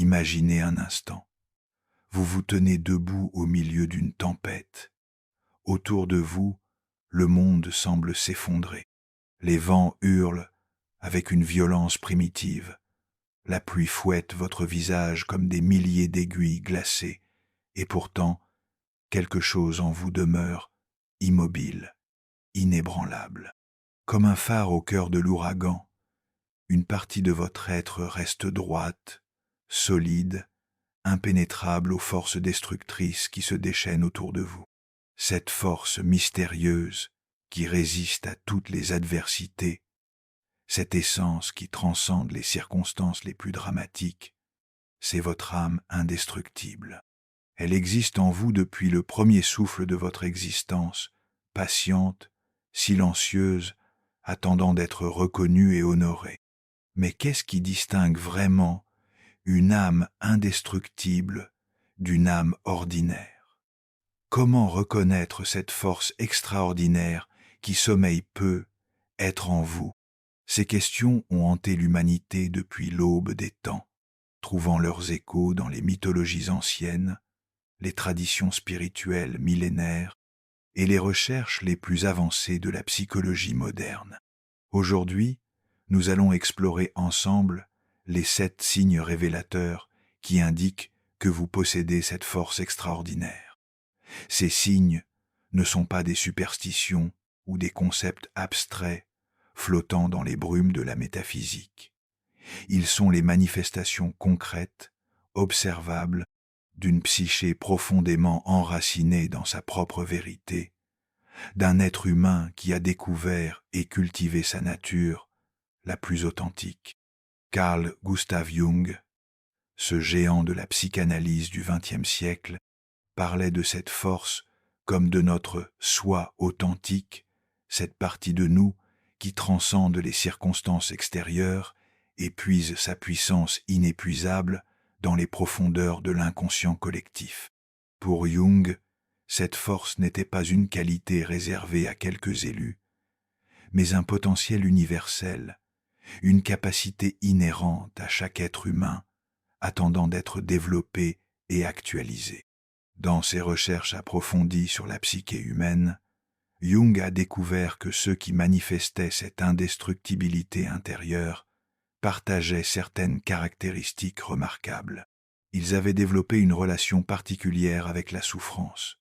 Imaginez un instant. Vous vous tenez debout au milieu d'une tempête. Autour de vous, le monde semble s'effondrer. Les vents hurlent avec une violence primitive. La pluie fouette votre visage comme des milliers d'aiguilles glacées, et pourtant, quelque chose en vous demeure immobile, inébranlable. Comme un phare au cœur de l'ouragan, une partie de votre être reste droite, solide, impénétrable aux forces destructrices qui se déchaînent autour de vous. Cette force mystérieuse qui résiste à toutes les adversités, cette essence qui transcende les circonstances les plus dramatiques, c'est votre âme indestructible. Elle existe en vous depuis le premier souffle de votre existence, patiente, silencieuse, attendant d'être reconnue et honorée. Mais qu'est-ce qui distingue vraiment une âme indestructible d'une âme ordinaire? Comment reconnaître cette force extraordinaire qui sommeille peu, être en vous? Ces questions ont hanté l'humanité depuis l'aube des temps, trouvant leurs échos dans les mythologies anciennes, les traditions spirituelles millénaires et les recherches les plus avancées de la psychologie moderne. Aujourd'hui, nous allons explorer ensemble les 7 signes révélateurs qui indiquent que vous possédez cette force extraordinaire. Ces signes ne sont pas des superstitions ou des concepts abstraits flottant dans les brumes de la métaphysique. Ils sont les manifestations concrètes, observables, d'une psyché profondément enracinée dans sa propre vérité, d'un être humain qui a découvert et cultivé sa nature la plus authentique. Carl Gustav Jung, ce géant de la psychanalyse du XXe siècle, parlait de cette force comme de notre soi authentique, cette partie de nous qui transcende les circonstances extérieures et puise sa puissance inépuisable dans les profondeurs de l'inconscient collectif. Pour Jung, cette force n'était pas une qualité réservée à quelques élus, mais un potentiel universel, une capacité inhérente à chaque être humain, attendant d'être développée et actualisée. Dans ses recherches approfondies sur la psyché humaine, Jung a découvert que ceux qui manifestaient cette indestructibilité intérieure partageaient certaines caractéristiques remarquables. Ils avaient développé une relation particulière avec la souffrance,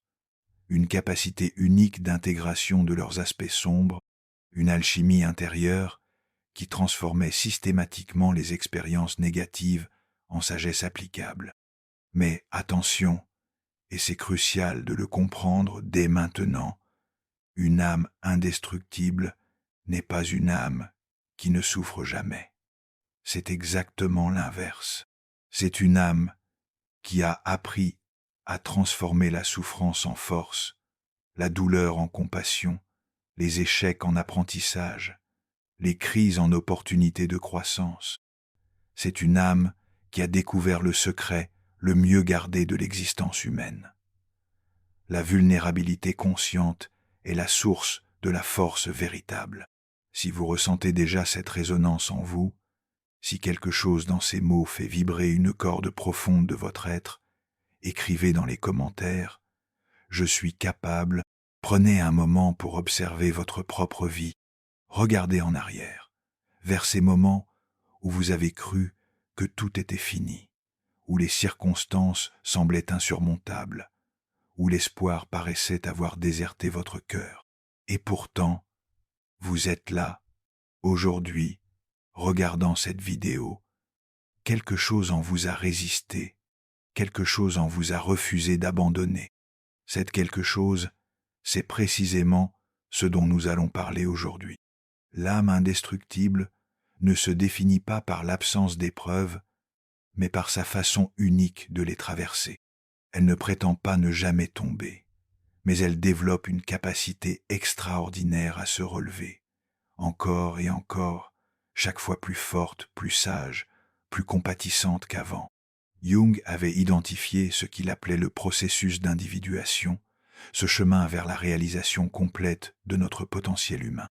une capacité unique d'intégration de leurs aspects sombres, une alchimie intérieure qui transformait systématiquement les expériences négatives en sagesse applicable. Mais attention, et c'est crucial de le comprendre dès maintenant, une âme indestructible n'est pas une âme qui ne souffre jamais. C'est exactement l'inverse. C'est une âme qui a appris à transformer la souffrance en force, la douleur en compassion, les échecs en apprentissage, les crises en opportunités de croissance. C'est une âme qui a découvert le secret le mieux gardé de l'existence humaine. La vulnérabilité consciente est la source de la force véritable. Si vous ressentez déjà cette résonance en vous, si quelque chose dans ces mots fait vibrer une corde profonde de votre être, écrivez dans les commentaires « Je suis capable ». Prenez un moment pour observer votre propre vie. Regardez en arrière, vers ces moments où vous avez cru que tout était fini, où les circonstances semblaient insurmontables, où l'espoir paraissait avoir déserté votre cœur. Et pourtant, vous êtes là, aujourd'hui, regardant cette vidéo. Quelque chose en vous a résisté, quelque chose en vous a refusé d'abandonner. Cette quelque chose, c'est précisément ce dont nous allons parler aujourd'hui. L'âme indestructible ne se définit pas par l'absence d'épreuves, mais par sa façon unique de les traverser. Elle ne prétend pas ne jamais tomber, mais elle développe une capacité extraordinaire à se relever, encore et encore, chaque fois plus forte, plus sage, plus compatissante qu'avant. Jung avait identifié ce qu'il appelait le processus d'individuation, ce chemin vers la réalisation complète de notre potentiel humain.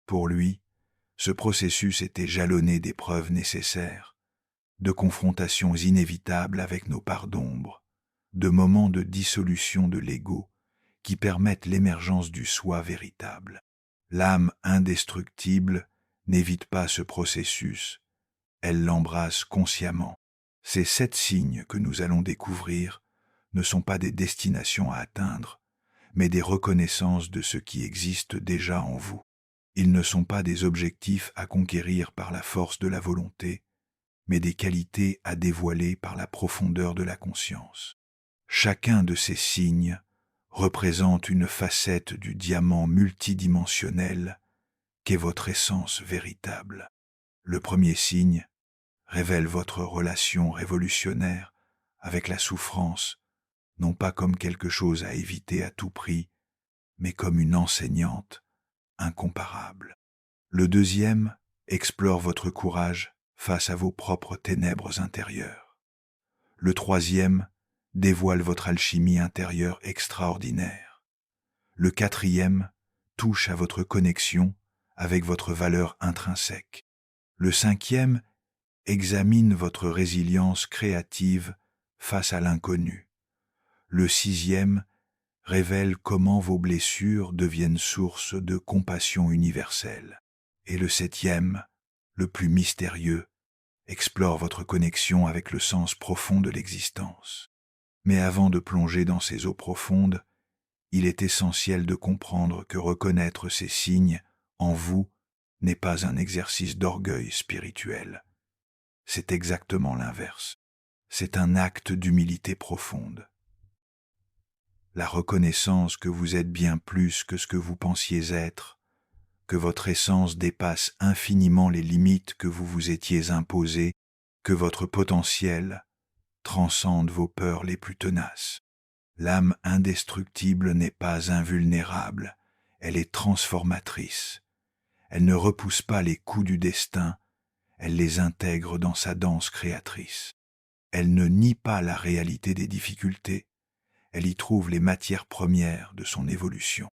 Pour lui, ce processus était jalonné d'épreuves nécessaires, de confrontations inévitables avec nos parts d'ombre, de moments de dissolution de l'ego qui permettent l'émergence du soi véritable. L'âme indestructible n'évite pas ce processus, elle l'embrasse consciemment. Ces 7 signes que nous allons découvrir ne sont pas des destinations à atteindre, mais des reconnaissances de ce qui existe déjà en vous. Ils ne sont pas des objectifs à conquérir par la force de la volonté, mais des qualités à dévoiler par la profondeur de la conscience. Chacun de ces signes représente une facette du diamant multidimensionnel qu'est votre essence véritable. Le premier signe révèle votre relation révolutionnaire avec la souffrance, non pas comme quelque chose à éviter à tout prix, mais comme une enseignante incomparable. Le deuxième explore votre courage face à vos propres ténèbres intérieures. Le troisième dévoile votre alchimie intérieure extraordinaire. Le quatrième touche à votre connexion avec votre valeur intrinsèque. Le cinquième examine votre résilience créative face à l'inconnu. Le sixième révèle comment vos blessures deviennent source de compassion universelle. Et le septième, le plus mystérieux, explore votre connexion avec le sens profond de l'existence. Mais avant de plonger dans ces eaux profondes, il est essentiel de comprendre que reconnaître ces signes en vous n'est pas un exercice d'orgueil spirituel. C'est exactement l'inverse. C'est un acte d'humilité profonde. La reconnaissance que vous êtes bien plus que ce que vous pensiez être, que votre essence dépasse infiniment les limites que vous vous étiez imposées, que votre potentiel transcende vos peurs les plus tenaces. L'âme indestructible n'est pas invulnérable, elle est transformatrice. Elle ne repousse pas les coups du destin, elle les intègre dans sa danse créatrice. Elle ne nie pas la réalité des difficultés, elle y trouve les matières premières de son évolution.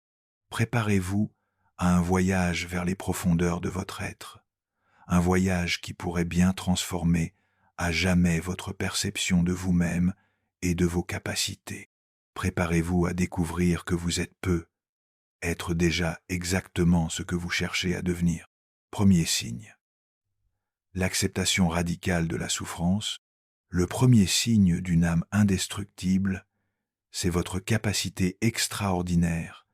Préparez-vous à un voyage vers les profondeurs de votre être, un voyage qui pourrait bien transformer à jamais votre perception de vous-même et de vos capacités. Préparez-vous à découvrir que vous êtes peu, être déjà exactement ce que vous cherchez à devenir. Premier signe. L'acceptation radicale de la souffrance. Le premier signe d'une âme indestructible, c'est votre capacité extraordinaire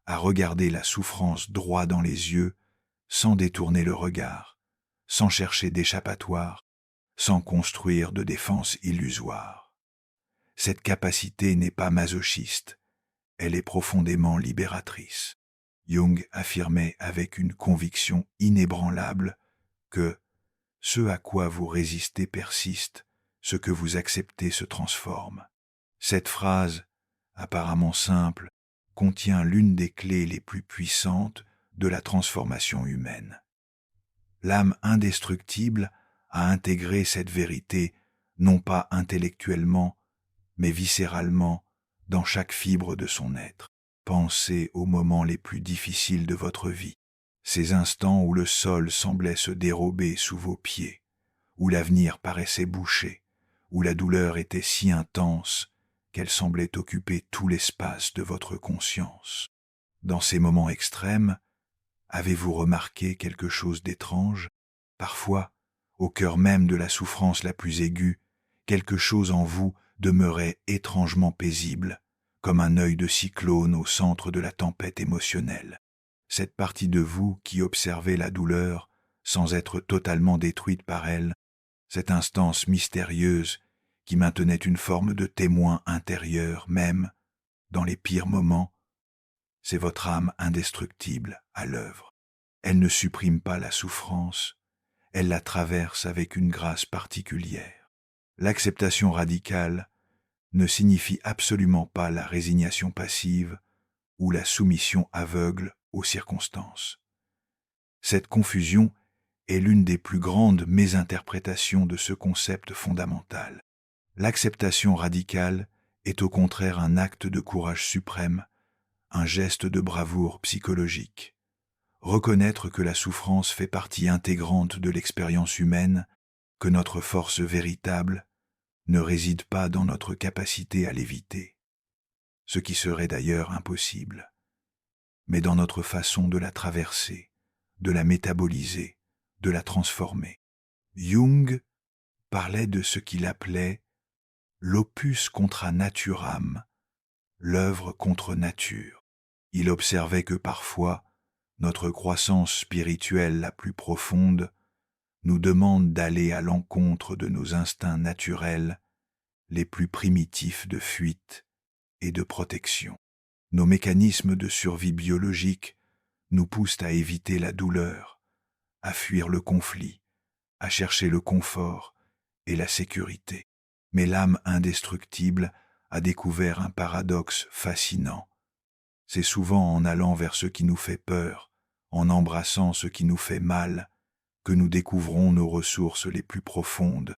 à regarder la souffrance droit dans les yeux sans détourner le regard, sans chercher d'échappatoire, sans construire de défense illusoire. Cette capacité n'est pas masochiste, elle est profondément libératrice. Jung affirmait avec une conviction inébranlable que ce à quoi vous résistez persiste, ce que vous acceptez se transforme. Cette phrase, apparemment simple, contient l'une des clés les plus puissantes de la transformation humaine. L'âme indestructible a intégré cette vérité non pas intellectuellement, mais viscéralement dans chaque fibre de son être. Pensez aux moments les plus difficiles de votre vie, ces instants où le sol semblait se dérober sous vos pieds, où l'avenir paraissait bouché, où la douleur était si intense qu'elle semblait occuper tout l'espace de votre conscience. Dans ces moments extrêmes, avez-vous remarqué quelque chose d'étrange? Parfois, au cœur même de la souffrance la plus aiguë, quelque chose en vous demeurait étrangement paisible, comme un œil de cyclone au centre de la tempête émotionnelle. Cette partie de vous qui observait la douleur sans être totalement détruite par elle, cette instance mystérieuse qui maintenait une forme de témoin intérieur même dans les pires moments, c'est votre âme indestructible à l'œuvre. Elle ne supprime pas la souffrance, elle la traverse avec une grâce particulière. L'acceptation radicale ne signifie absolument pas la résignation passive ou la soumission aveugle aux circonstances. Cette confusion est l'une des plus grandes mésinterprétations de ce concept fondamental. L'acceptation radicale est au contraire un acte de courage suprême, un geste de bravoure psychologique. Reconnaître que la souffrance fait partie intégrante de l'expérience humaine que notre force véritable ne réside pas dans notre capacité à l'éviter, ce qui serait d'ailleurs impossible, mais dans notre façon de la traverser, de la métaboliser, de la transformer. Jung parlait de ce qu'il appelait l'opus contra naturam, l'œuvre contre nature. Il observait que parfois, notre croissance spirituelle la plus profonde nous demande d'aller à l'encontre de nos instincts naturels les plus primitifs de fuite et de protection. Nos mécanismes de survie biologique nous poussent à éviter la douleur, à fuir le conflit, à chercher le confort et la sécurité. Mais l'âme indestructible a découvert un paradoxe fascinant. C'est souvent en allant vers ce qui nous fait peur, en embrassant ce qui nous fait mal, que nous découvrons nos ressources les plus profondes.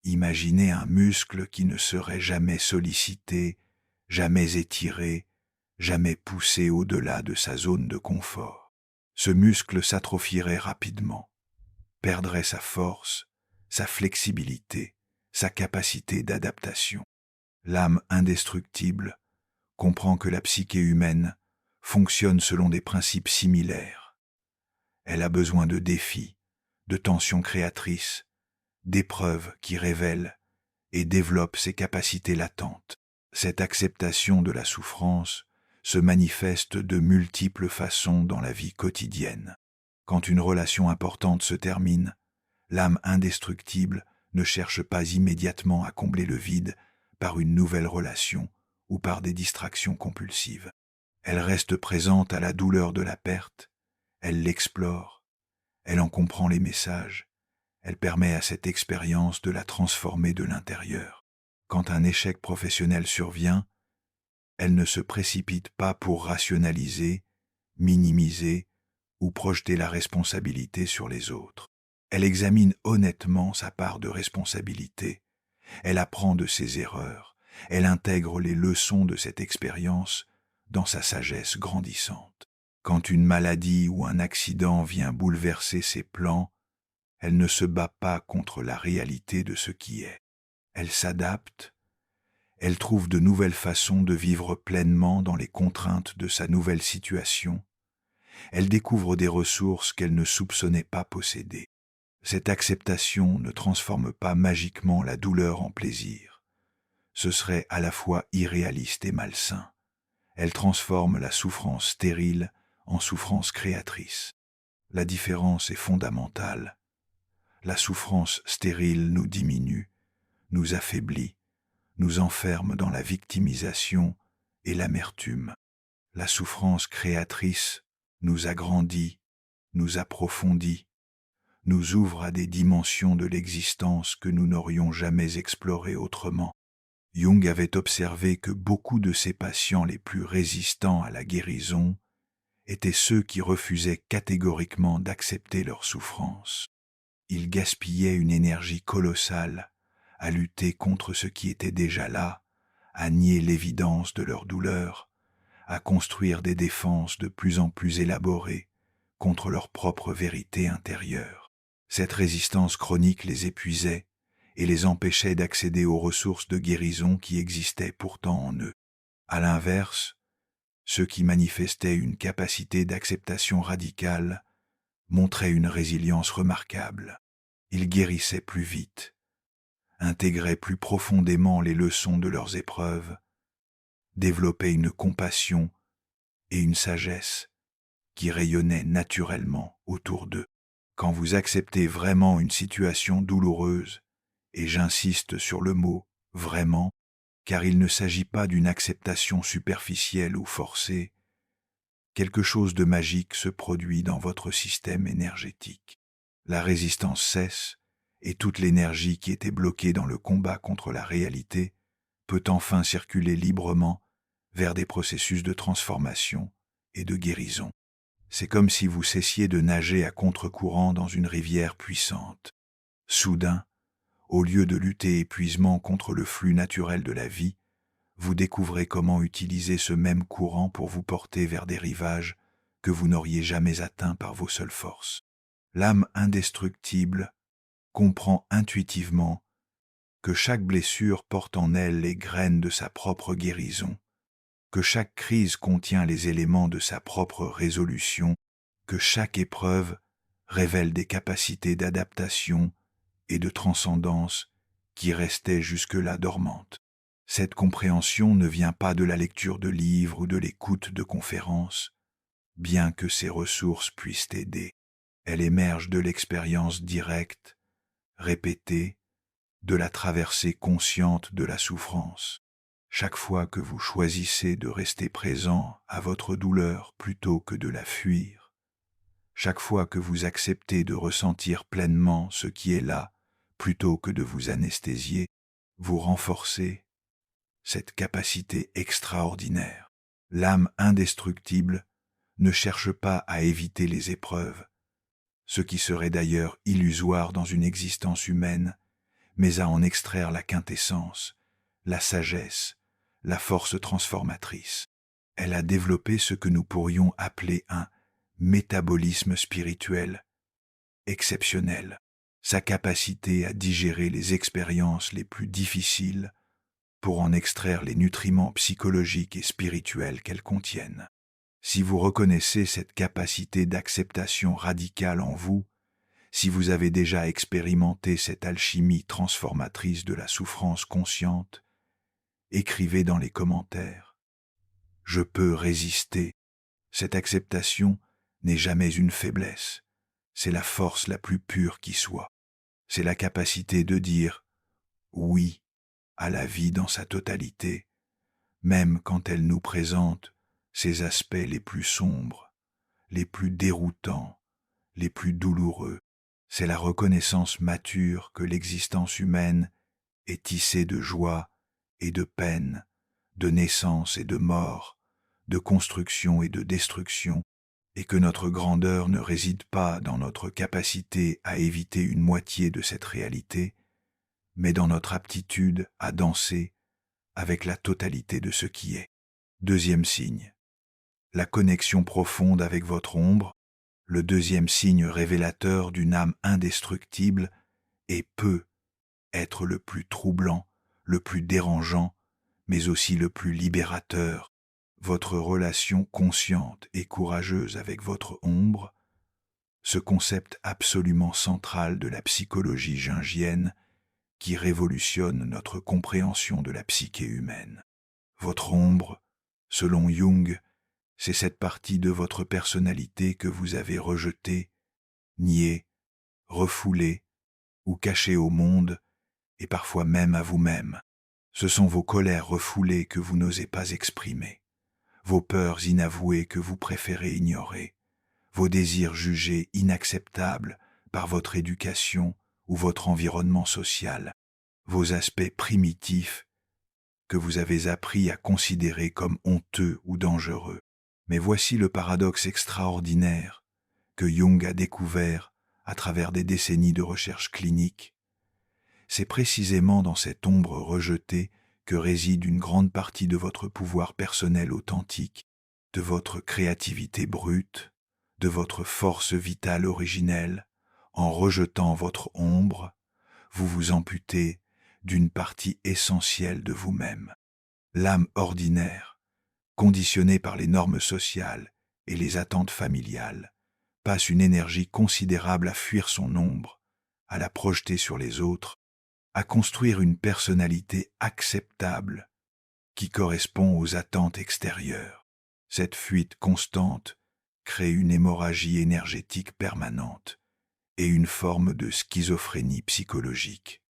Imaginez un muscle qui ne serait jamais sollicité, jamais étiré, jamais poussé au-delà de sa zone de confort. Ce muscle s'atrophierait rapidement, perdrait sa force, sa flexibilité, sa capacité d'adaptation. L'âme indestructible comprend que la psyché humaine fonctionne selon des principes similaires. Elle a besoin de défis, de tensions créatrices, d'épreuves qui révèlent et développent ses capacités latentes. Cette acceptation de la souffrance se manifeste de multiples façons dans la vie quotidienne. Quand une relation importante se termine, l'âme indestructible ne cherche pas immédiatement à combler le vide par une nouvelle relation ou par des distractions compulsives. Elle reste présente à la douleur de la perte, elle l'explore, elle en comprend les messages, elle permet à cette expérience de la transformer de l'intérieur. Quand un échec professionnel survient, elle ne se précipite pas pour rationaliser, minimiser ou projeter la responsabilité sur les autres. Elle examine honnêtement sa part de responsabilité, elle apprend de ses erreurs, elle intègre les leçons de cette expérience dans sa sagesse grandissante. Quand une maladie ou un accident vient bouleverser ses plans, elle ne se bat pas contre la réalité de ce qui est. Elle s'adapte, elle trouve de nouvelles façons de vivre pleinement dans les contraintes de sa nouvelle situation, elle découvre des ressources qu'elle ne soupçonnait pas posséder. Cette acceptation ne transforme pas magiquement la douleur en plaisir. Ce serait à la fois irréaliste et malsain. Elle transforme la souffrance stérile en souffrance créatrice. La différence est fondamentale. La souffrance stérile nous diminue, nous affaiblit, nous enferme dans la victimisation et l'amertume. La souffrance créatrice nous agrandit, nous approfondit, nous ouvre à des dimensions de l'existence que nous n'aurions jamais explorées autrement. Jung avait observé que beaucoup de ses patients les plus résistants à la guérison étaient ceux qui refusaient catégoriquement d'accepter leur souffrance. Ils gaspillaient une énergie colossale à lutter contre ce qui était déjà là, à nier l'évidence de leur douleur, à construire des défenses de plus en plus élaborées contre leur propre vérité intérieure. Cette résistance chronique les épuisait et les empêchait d'accéder aux ressources de guérison qui existaient pourtant en eux. À l'inverse, ceux qui manifestaient une capacité d'acceptation radicale montraient une résilience remarquable. Ils guérissaient plus vite, intégraient plus profondément les leçons de leurs épreuves, développaient une compassion et une sagesse qui rayonnaient naturellement autour d'eux. Quand vous acceptez vraiment une situation douloureuse, et j'insiste sur le mot « vraiment », car il ne s'agit pas d'une acceptation superficielle ou forcée, quelque chose de magique se produit dans votre système énergétique. La résistance cesse, et toute l'énergie qui était bloquée dans le combat contre la réalité peut enfin circuler librement vers des processus de transformation et de guérison. C'est comme si vous cessiez de nager à contre-courant dans une rivière puissante. Soudain, au lieu de lutter épuisement contre le flux naturel de la vie, vous découvrez comment utiliser ce même courant pour vous porter vers des rivages que vous n'auriez jamais atteints par vos seules forces. L'âme indestructible comprend intuitivement que chaque blessure porte en elle les graines de sa propre guérison, que chaque crise contient les éléments de sa propre résolution, que chaque épreuve révèle des capacités d'adaptation et de transcendance qui restaient jusque-là dormantes. Cette compréhension ne vient pas de la lecture de livres ou de l'écoute de conférences, bien que ces ressources puissent aider. Elle émerge de l'expérience directe, répétée, de la traversée consciente de la souffrance. Chaque fois que vous choisissez de rester présent à votre douleur plutôt que de la fuir, chaque fois que vous acceptez de ressentir pleinement ce qui est là plutôt que de vous anesthésier, vous renforcez cette capacité extraordinaire. L'âme indestructible ne cherche pas à éviter les épreuves, ce qui serait d'ailleurs illusoire dans une existence humaine, mais à en extraire la quintessence, la sagesse, la force transformatrice. Elle a développé ce que nous pourrions appeler un métabolisme spirituel exceptionnel, sa capacité à digérer les expériences les plus difficiles pour en extraire les nutriments psychologiques et spirituels qu'elles contiennent. Si vous reconnaissez cette capacité d'acceptation radicale en vous, si vous avez déjà expérimenté cette alchimie transformatrice de la souffrance consciente, écrivez dans les commentaires. Je peux résister. Cette acceptation n'est jamais une faiblesse. C'est la force la plus pure qui soit. C'est la capacité de dire oui à la vie dans sa totalité, même quand elle nous présente ses aspects les plus sombres, les plus déroutants, les plus douloureux. C'est la reconnaissance mature que l'existence humaine est tissée de joie et de peine, de naissance et de mort, de construction et de destruction, et que notre grandeur ne réside pas dans notre capacité à éviter une moitié de cette réalité, mais dans notre aptitude à danser avec la totalité de ce qui est. Deuxième signe, la connexion profonde avec votre ombre, le deuxième signe révélateur d'une âme indestructible, et peut être le plus troublant, le plus dérangeant, mais aussi le plus libérateur. Votre relation consciente et courageuse avec votre ombre, ce concept absolument central de la psychologie jungienne qui révolutionne notre compréhension de la psyché humaine. Votre ombre, selon Jung, c'est cette partie de votre personnalité que vous avez rejetée, niée, refoulée ou cachée au monde et parfois même à vous-même. Ce sont vos colères refoulées que vous n'osez pas exprimer, vos peurs inavouées que vous préférez ignorer, vos désirs jugés inacceptables par votre éducation ou votre environnement social, vos aspects primitifs que vous avez appris à considérer comme honteux ou dangereux. Mais voici le paradoxe extraordinaire que Jung a découvert à travers des décennies de recherche clinique. C'est précisément dans cette ombre rejetée que réside une grande partie de votre pouvoir personnel authentique, de votre créativité brute, de votre force vitale originelle. En rejetant votre ombre, vous vous amputez d'une partie essentielle de vous-même. L'âme ordinaire, conditionnée par les normes sociales et les attentes familiales, passe une énergie considérable à fuir son ombre, à la projeter sur les autres, à construire une personnalité acceptable qui correspond aux attentes extérieures. Cette fuite constante crée une hémorragie énergétique permanente et une forme de schizophrénie psychologique.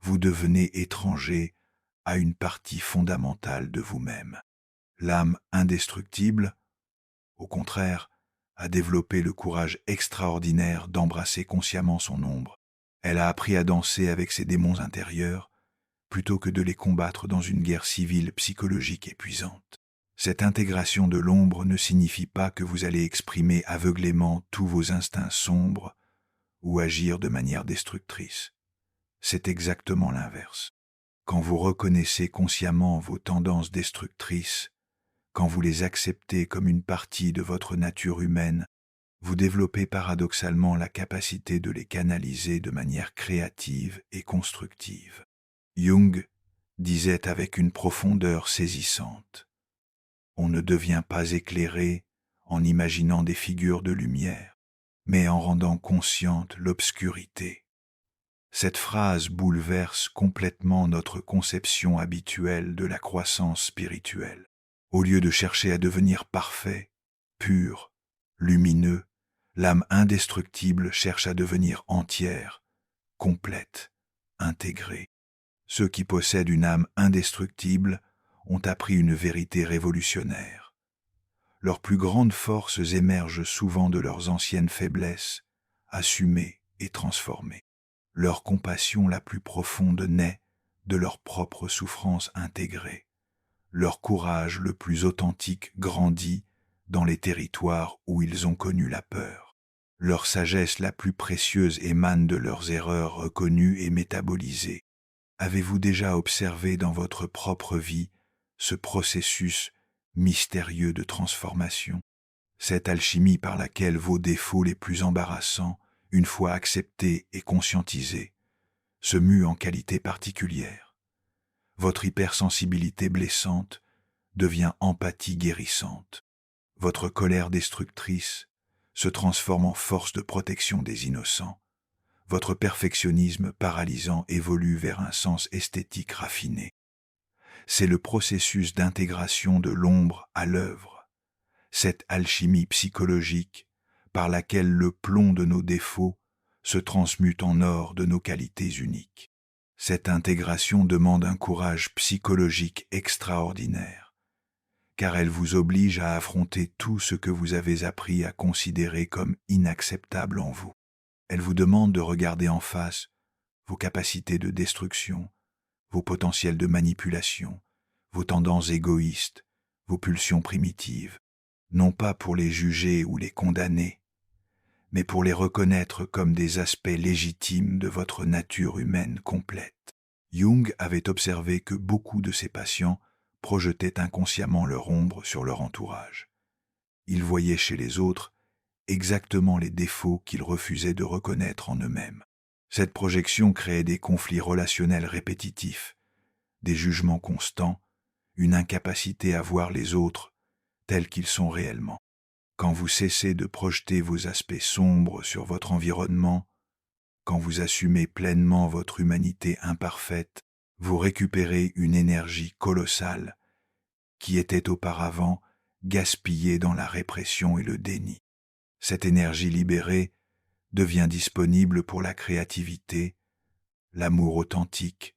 Vous devenez étranger à une partie fondamentale de vous-même. L'âme indestructible, au contraire, a développé le courage extraordinaire d'embrasser consciemment son ombre. Elle a appris à danser avec ses démons intérieurs plutôt que de les combattre dans une guerre civile psychologique épuisante. Cette intégration de l'ombre ne signifie pas que vous allez exprimer aveuglément tous vos instincts sombres ou agir de manière destructrice. C'est exactement l'inverse. Quand vous reconnaissez consciemment vos tendances destructrices, quand vous les acceptez comme une partie de votre nature humaine, vous développez paradoxalement la capacité de les canaliser de manière créative et constructive. Jung disait avec une profondeur saisissante: on ne devient pas éclairé en imaginant des figures de lumière, mais en rendant consciente l'obscurité. Cette phrase bouleverse complètement notre conception habituelle de la croissance spirituelle. Au lieu de chercher à devenir parfait, pur, lumineux, l'âme indestructible cherche à devenir entière, complète, intégrée. Ceux qui possèdent une âme indestructible ont appris une vérité révolutionnaire. Leurs plus grandes forces émergent souvent de leurs anciennes faiblesses, assumées et transformées. Leur compassion la plus profonde naît de leur propre souffrance intégrée. Leur courage le plus authentique grandit dans les territoires où ils ont connu la peur. Leur sagesse la plus précieuse émane de leurs erreurs reconnues et métabolisées. Avez-vous déjà observé dans votre propre vie ce processus mystérieux de transformation, cette alchimie par laquelle vos défauts les plus embarrassants, une fois acceptés et conscientisés, se muent en qualités particulières? Votre hypersensibilité blessante devient empathie guérissante. Votre colère destructrice se transforme en force de protection des innocents. Votre perfectionnisme paralysant évolue vers un sens esthétique raffiné. C'est le processus d'intégration de l'ombre à l'œuvre, cette alchimie psychologique par laquelle le plomb de nos défauts se transmute en or de nos qualités uniques. Cette intégration demande un courage psychologique extraordinaire, car elle vous oblige à affronter tout ce que vous avez appris à considérer comme inacceptable en vous. Elle vous demande de regarder en face vos capacités de destruction, vos potentiels de manipulation, vos tendances égoïstes, vos pulsions primitives, non pas pour les juger ou les condamner, mais pour les reconnaître comme des aspects légitimes de votre nature humaine complète. Jung avait observé que beaucoup de ses patients projetaient inconsciemment leur ombre sur leur entourage. Ils voyaient chez les autres exactement les défauts qu'ils refusaient de reconnaître en eux-mêmes. Cette projection créait des conflits relationnels répétitifs, des jugements constants, une incapacité à voir les autres tels qu'ils sont réellement. Quand vous cessez de projeter vos aspects sombres sur votre environnement, quand vous assumez pleinement votre humanité imparfaite, vous récupérez une énergie colossale qui était auparavant gaspillée dans la répression et le déni. Cette énergie libérée devient disponible pour la créativité, l'amour authentique,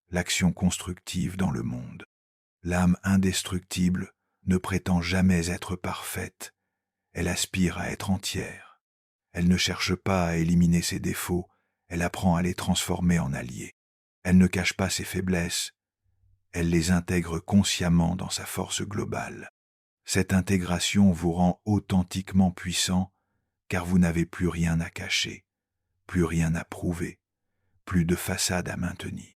l'action constructive dans le monde. L'âme indestructible ne prétend jamais être parfaite, elle aspire à être entière. Elle ne cherche pas à éliminer ses défauts, elle apprend à les transformer en alliés. Elle ne cache pas ses faiblesses, elle les intègre consciemment dans sa force globale. Cette intégration vous rend authentiquement puissant, car vous n'avez plus rien à cacher, plus rien à prouver, plus de façade à maintenir.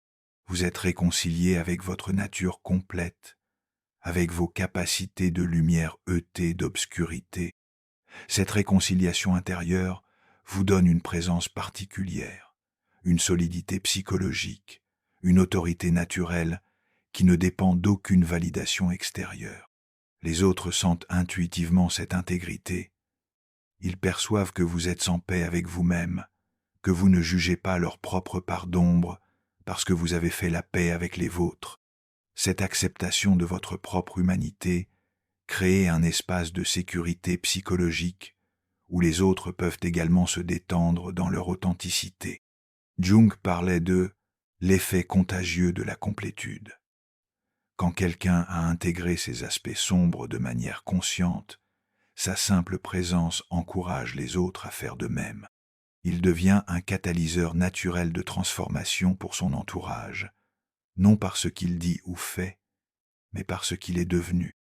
Vous êtes réconcilié avec votre nature complète, avec vos capacités de lumière heurtées d'obscurité. Cette réconciliation intérieure vous donne une présence particulière, une solidité psychologique, une autorité naturelle qui ne dépend d'aucune validation extérieure. Les autres sentent intuitivement cette intégrité. Ils perçoivent que vous êtes en paix avec vous-même, que vous ne jugez pas leur propre part d'ombre parce que vous avez fait la paix avec les vôtres. Cette acceptation de votre propre humanité crée un espace de sécurité psychologique où les autres peuvent également se détendre dans leur authenticité. Jung parlait de l'effet contagieux de la complétude. Quand quelqu'un a intégré ces aspects sombres de manière consciente, sa simple présence encourage les autres à faire de même. Il devient un catalyseur naturel de transformation pour son entourage, non par ce qu'il dit ou fait, mais par ce qu'il est devenu.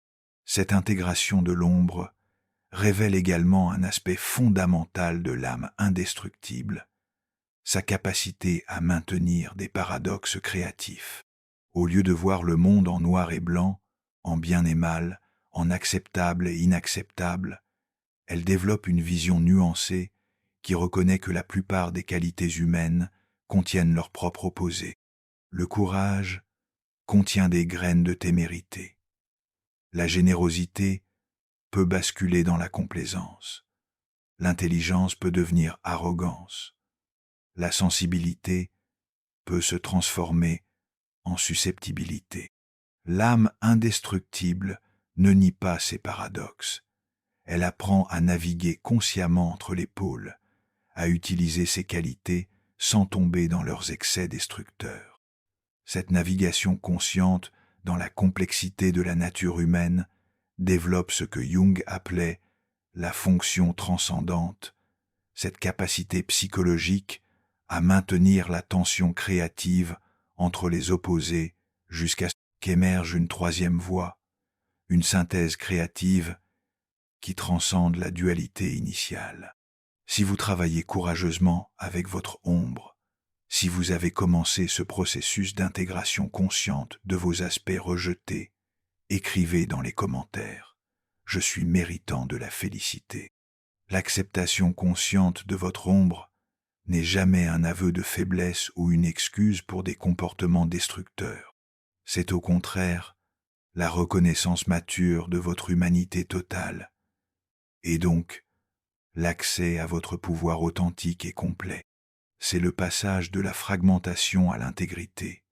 Cette intégration de l'ombre révèle également un aspect fondamental de l'âme indestructible, sa capacité à maintenir des paradoxes créatifs. Au lieu de voir le monde en noir et blanc, en bien et mal, en acceptable et inacceptable, Elle développe une vision nuancée qui reconnaît que la plupart des qualités humaines contiennent leur propre opposé. Le courage contient des graines de témérité. La générosité peut basculer dans la complaisance. L'intelligence peut devenir arrogance. La sensibilité peut se transformer en susceptibilité. L'âme indestructible ne nie pas ces paradoxes. Elle apprend à naviguer consciemment entre les pôles, à utiliser ses qualités sans tomber dans leurs excès destructeurs. Cette navigation consciente dans la complexité de la nature humaine développe ce que Jung appelait la fonction transcendante, cette capacité psychologique à maintenir la tension créative entre les opposés jusqu'à ce qu'émerge une troisième voie, une synthèse créative qui transcende la dualité initiale. Si vous travaillez courageusement avec votre ombre, si vous avez commencé ce processus d'intégration consciente de vos aspects rejetés, écrivez dans les commentaires « Je suis méritant de la félicité ». L'acceptation consciente de votre ombre n'est jamais un aveu de faiblesse ou une excuse pour des comportements destructeurs. C'est au contraire la reconnaissance mature de votre humanité totale, et donc l'accès à votre pouvoir authentique et complet. C'est le passage de la fragmentation à l'intégrité,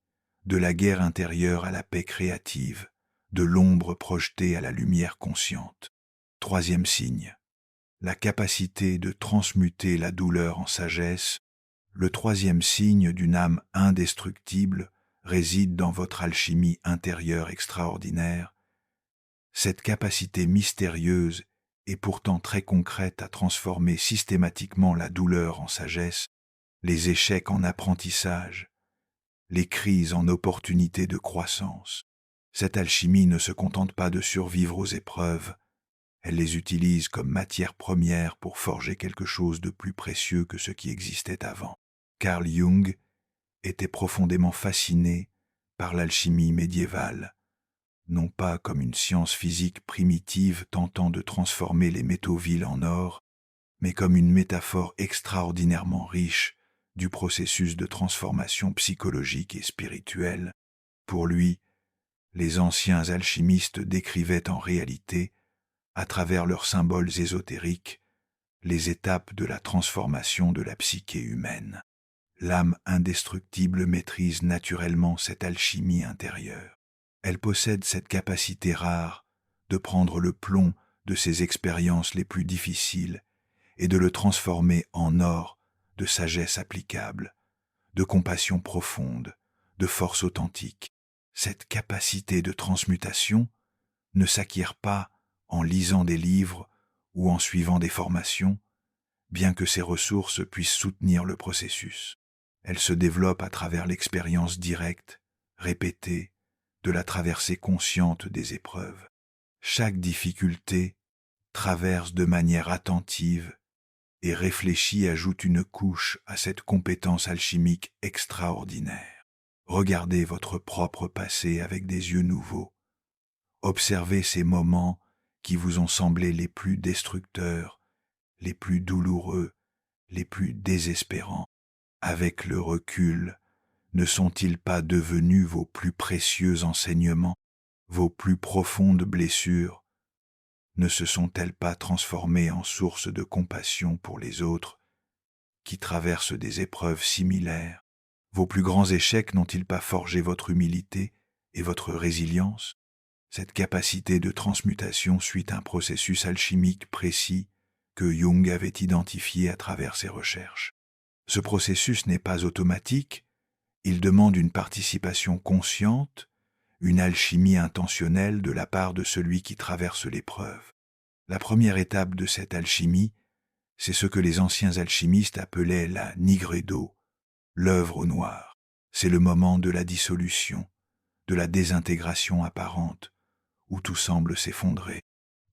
de la guerre intérieure à la paix créative, de l'ombre projetée à la lumière consciente. Troisième signe, la capacité de transmuter la douleur en sagesse. Le troisième signe d'une âme indestructible réside dans votre alchimie intérieure extraordinaire. Cette capacité mystérieuse et pourtant très concrète à transformer systématiquement la douleur en sagesse, les échecs en apprentissage, les crises en opportunités de croissance. Cette alchimie ne se contente pas de survivre aux épreuves, elle les utilise comme matière première pour forger quelque chose de plus précieux que ce qui existait avant. Carl Jung était profondément fasciné par l'alchimie médiévale, non pas comme une science physique primitive tentant de transformer les métaux vils en or, mais comme une métaphore extraordinairement riche du processus de transformation psychologique et spirituelle. Pour lui, les anciens alchimistes décrivaient en réalité, à travers leurs symboles ésotériques, les étapes de la transformation de la psyché humaine. L'âme indestructible maîtrise naturellement cette alchimie intérieure. Elle possède cette capacité rare de prendre le plomb de ses expériences les plus difficiles et de le transformer en or de sagesse applicable, de compassion profonde, de force authentique. Cette capacité de transmutation ne s'acquiert pas en lisant des livres ou en suivant des formations, bien que ces ressources puissent soutenir le processus. Elle se développe à travers l'expérience directe, répétée, de la traversée consciente des épreuves. Chaque difficulté traverse de manière attentive et réfléchie ajoute une couche à cette compétence alchimique extraordinaire. Regardez votre propre passé avec des yeux nouveaux. Observez ces moments qui vous ont semblé les plus destructeurs, les plus douloureux, les plus désespérants. Avec le recul, ne sont-ils pas devenus vos plus précieux enseignements, vos plus profondes blessures? Ne se sont-elles pas transformées en source de compassion pour les autres qui traversent des épreuves similaires? Vos plus grands échecs n'ont-ils pas forgé votre humilité et votre résilience? Cette capacité de transmutation suit un processus alchimique précis que Jung avait identifié à travers ses recherches. Ce processus n'est pas automatique, il demande une participation consciente, une alchimie intentionnelle de la part de celui qui traverse l'épreuve. La première étape de cette alchimie, c'est ce que les anciens alchimistes appelaient la nigredo, l'œuvre au noir. C'est le moment de la dissolution, de la désintégration apparente, où tout semble s'effondrer.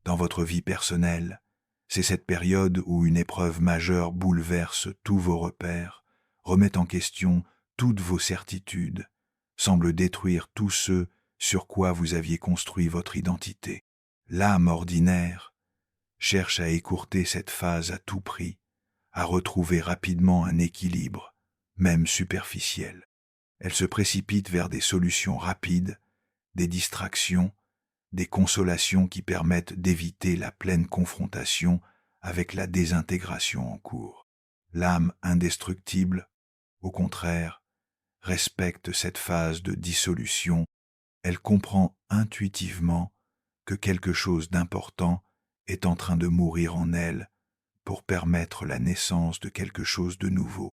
Dans votre vie personnelle, c'est cette période où une épreuve majeure bouleverse tous vos repères, remet en question toutes vos certitudes, semble détruire tout ce sur quoi vous aviez construit votre identité. L'âme ordinaire cherche à écourter cette phase à tout prix, à retrouver rapidement un équilibre, même superficiel. Elle se précipite vers des solutions rapides, des distractions, des consolations qui permettent d'éviter la pleine confrontation avec la désintégration en cours. L'âme indestructible, au contraire, respecte cette phase de dissolution. Elle comprend intuitivement que quelque chose d'important est en train de mourir en elle pour permettre la naissance de quelque chose de nouveau.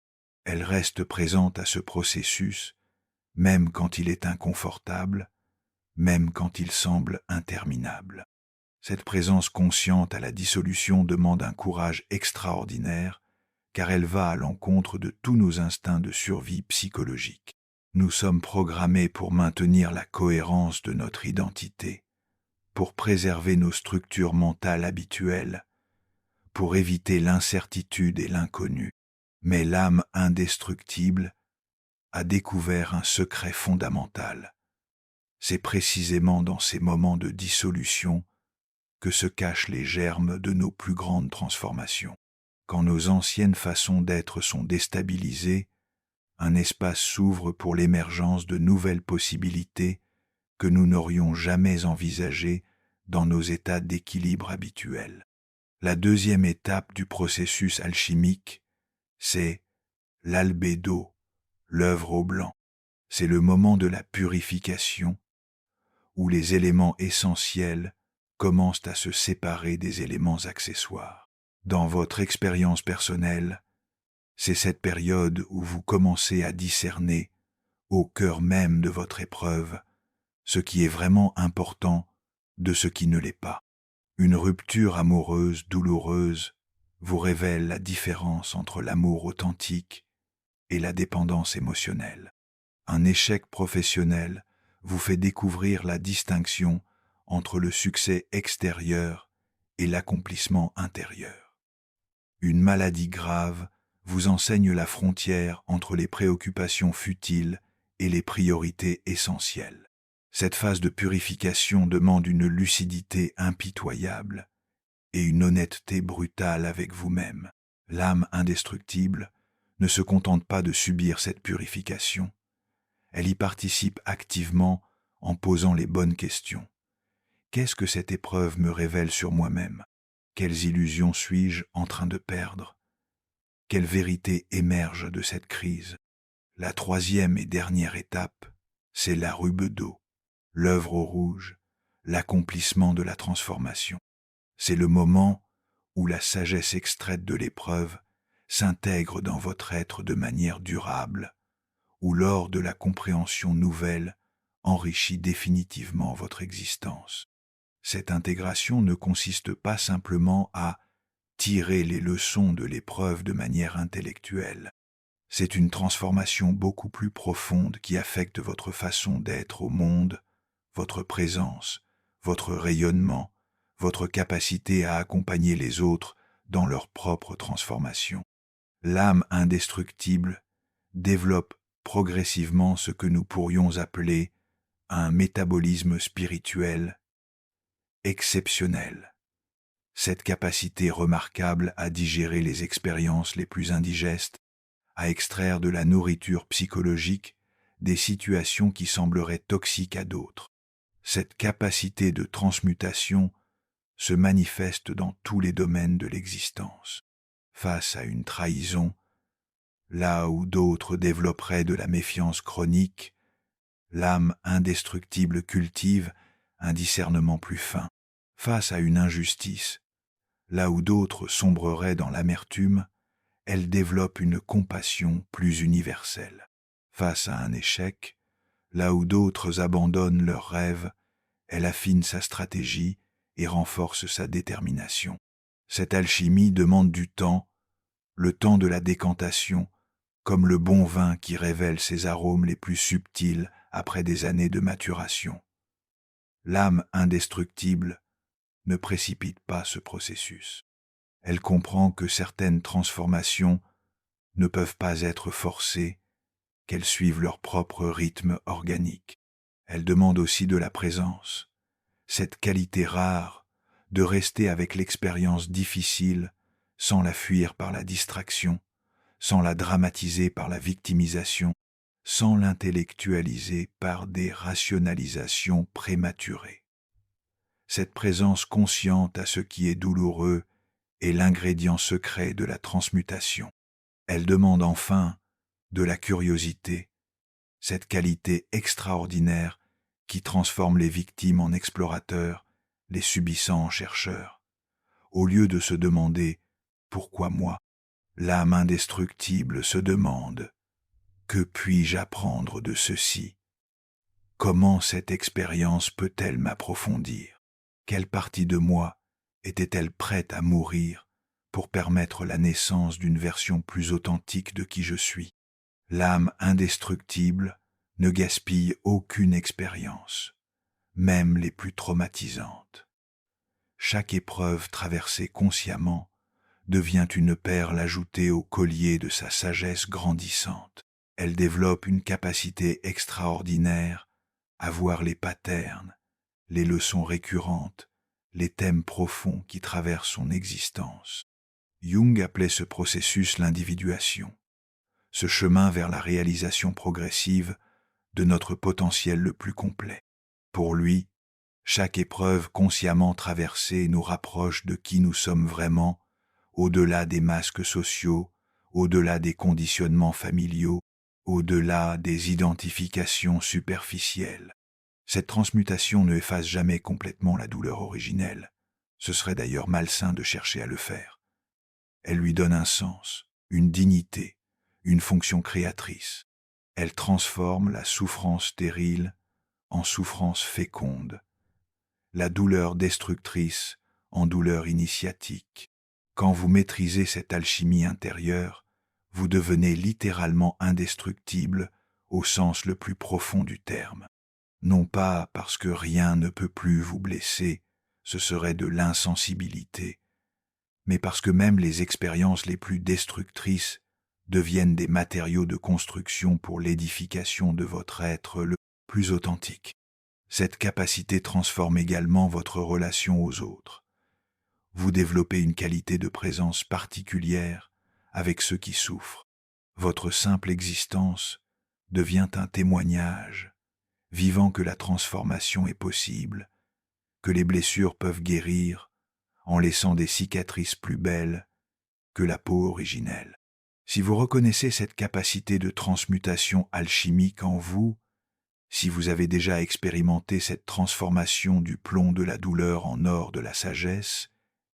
Elle reste présente à ce processus, même quand il est inconfortable, même quand il semble interminable. Cette présence consciente à la dissolution demande un courage extraordinaire, car elle va à l'encontre de tous nos instincts de survie psychologique. Nous sommes programmés pour maintenir la cohérence de notre identité, pour préserver nos structures mentales habituelles, pour éviter l'incertitude et l'inconnu. Mais l'âme indestructible a découvert un secret fondamental. C'est précisément dans ces moments de dissolution que se cachent les germes de nos plus grandes transformations. Quand nos anciennes façons d'être sont déstabilisées, un espace s'ouvre pour l'émergence de nouvelles possibilités que nous n'aurions jamais envisagées dans nos états d'équilibre habituels. La deuxième étape du processus alchimique, c'est l'albédo, l'œuvre au blanc. C'est le moment de la purification, où les éléments essentiels commencent à se séparer des éléments accessoires. Dans votre expérience personnelle, c'est cette période où vous commencez à discerner, au cœur même de votre épreuve, ce qui est vraiment important de ce qui ne l'est pas. Une rupture amoureuse douloureuse vous révèle la différence entre l'amour authentique et la dépendance émotionnelle. Un échec professionnel vous fait découvrir la distinction entre le succès extérieur et l'accomplissement intérieur. Une maladie grave vous enseigne la frontière entre les préoccupations futiles et les priorités essentielles. Cette phase de purification demande une lucidité impitoyable et une honnêteté brutale avec vous-même. L'âme indestructible ne se contente pas de subir cette purification. Elle y participe activement en posant les bonnes questions. Qu'est-ce que cette épreuve me révèle sur moi-même? Quelles illusions suis-je en train de perdre? Quelle vérité émerge de cette crise? La troisième et dernière étape, c'est la rubedo, l'œuvre au rouge, l'accomplissement de la transformation. C'est le moment où la sagesse extraite de l'épreuve s'intègre dans votre être de manière durable, où l'or de la compréhension nouvelle enrichit définitivement votre existence. Cette intégration ne consiste pas simplement à tirer les leçons de l'épreuve de manière intellectuelle. C'est une transformation beaucoup plus profonde qui affecte votre façon d'être au monde, votre présence, votre rayonnement, votre capacité à accompagner les autres dans leur propre transformation. L'âme indestructible développe progressivement ce que nous pourrions appeler un métabolisme spirituel exceptionnel. Cette capacité remarquable à digérer les expériences les plus indigestes, à extraire de la nourriture psychologique des situations qui sembleraient toxiques à d'autres. Cette capacité de transmutation se manifeste dans tous les domaines de l'existence. Face à une trahison, là où d'autres développeraient de la méfiance chronique, l'âme indestructible cultive un discernement plus fin. Face à une injustice, là où d'autres sombreraient dans l'amertume, elle développe une compassion plus universelle. Face à un échec, là où d'autres abandonnent leurs rêves, elle affine sa stratégie et renforce sa détermination. Cette alchimie demande du temps, le temps de la décantation, comme le bon vin qui révèle ses arômes les plus subtils après des années de maturation. L'âme indestructible ne précipite pas ce processus. Elle comprend que certaines transformations ne peuvent pas être forcées, qu'elles suivent leur propre rythme organique. Elle demande aussi de la présence, cette qualité rare de rester avec l'expérience difficile sans la fuir par la distraction, sans la dramatiser par la victimisation, sans l'intellectualiser par des rationalisations prématurées. Cette présence consciente à ce qui est douloureux est l'ingrédient secret de la transmutation. Elle demande enfin de la curiosité, cette qualité extraordinaire qui transforme les victimes en explorateurs, les subissants en chercheurs. Au lieu de se demander « Pourquoi moi ?», l'âme indestructible se demande « Que puis-je apprendre de ceci ? Comment cette expérience peut-elle m'approfondir ? Quelle partie de moi était-elle prête à mourir pour permettre la naissance d'une version plus authentique de qui je suis ? L'âme indestructible ne gaspille aucune expérience, même les plus traumatisantes. Chaque épreuve traversée consciemment devient une perle ajoutée au collier de sa sagesse grandissante. Elle développe une capacité extraordinaire à voir les patterns, les leçons récurrentes, les thèmes profonds qui traversent son existence. Jung appelait ce processus l'individuation, ce chemin vers la réalisation progressive de notre potentiel le plus complet. Pour lui, chaque épreuve consciemment traversée nous rapproche de qui nous sommes vraiment, au-delà des masques sociaux, au-delà des conditionnements familiaux, au-delà des identifications superficielles. Cette transmutation ne efface jamais complètement la douleur originelle. Ce serait d'ailleurs malsain de chercher à le faire. Elle lui donne un sens, une dignité, une fonction créatrice. Elle transforme la souffrance stérile en souffrance féconde, la douleur destructrice en douleur initiatique. Quand vous maîtrisez cette alchimie intérieure, vous devenez littéralement indestructible au sens le plus profond du terme. Non pas parce que rien ne peut plus vous blesser, ce serait de l'insensibilité, mais parce que même les expériences les plus destructrices deviennent des matériaux de construction pour l'édification de votre être le plus authentique. Cette capacité transforme également votre relation aux autres. Vous développez une qualité de présence particulière avec ceux qui souffrent. Votre simple existence devient un témoignage vivant que la transformation est possible, que les blessures peuvent guérir en laissant des cicatrices plus belles que la peau originelle. Si vous reconnaissez cette capacité de transmutation alchimique en vous, si vous avez déjà expérimenté cette transformation du plomb de la douleur en or de la sagesse,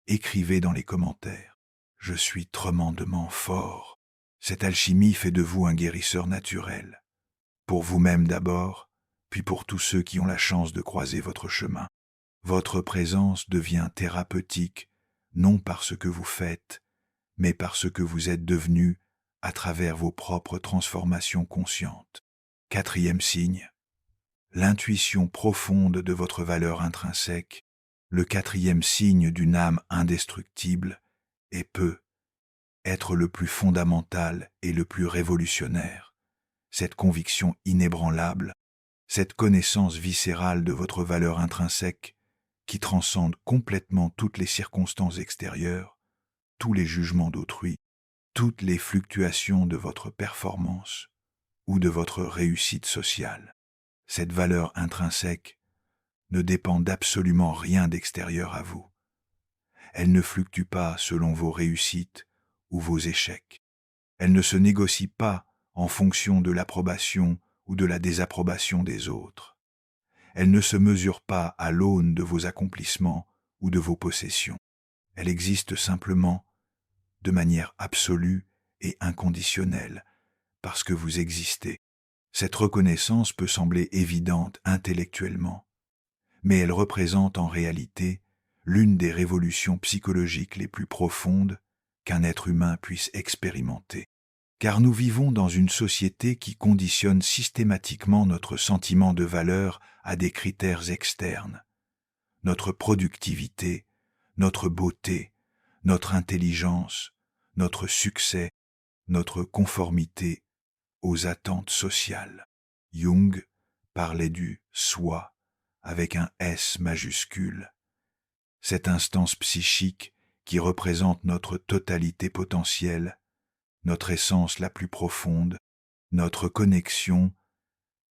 écrivez dans les commentaires. Je suis tremendement fort. Cette alchimie fait de vous un guérisseur naturel. Pour vous-même d'abord, puis pour tous ceux qui ont la chance de croiser votre chemin. Votre présence devient thérapeutique, non par ce que vous faites, mais par ce que vous êtes devenu à travers vos propres transformations conscientes. 4e signe, l'intuition profonde de votre valeur intrinsèque, le 4e signe d'une âme indestructible, et peut être le plus fondamental et le plus révolutionnaire. Cette conviction inébranlable, cette connaissance viscérale de votre valeur intrinsèque qui transcende complètement toutes les circonstances extérieures, tous les jugements d'autrui, toutes les fluctuations de votre performance ou de votre réussite sociale. Cette valeur intrinsèque ne dépend d'absolument rien d'extérieur à vous. Elle ne fluctue pas selon vos réussites ou vos échecs. Elle ne se négocie pas en fonction de l'approbation ou de la désapprobation des autres. Elle ne se mesure pas à l'aune de vos accomplissements ou de vos possessions. Elle existe simplement de manière absolue et inconditionnelle, parce que vous existez. Cette reconnaissance peut sembler évidente intellectuellement, mais elle représente en réalité l'une des révolutions psychologiques les plus profondes qu'un être humain puisse expérimenter. Car nous vivons dans une société qui conditionne systématiquement notre sentiment de valeur à des critères externes. Notre productivité, notre beauté, notre intelligence, notre succès, notre conformité aux attentes sociales. Jung parlait du « soi » avec un S majuscule. cette instance psychique qui représente notre totalité potentielle, notre essence la plus profonde, notre connexion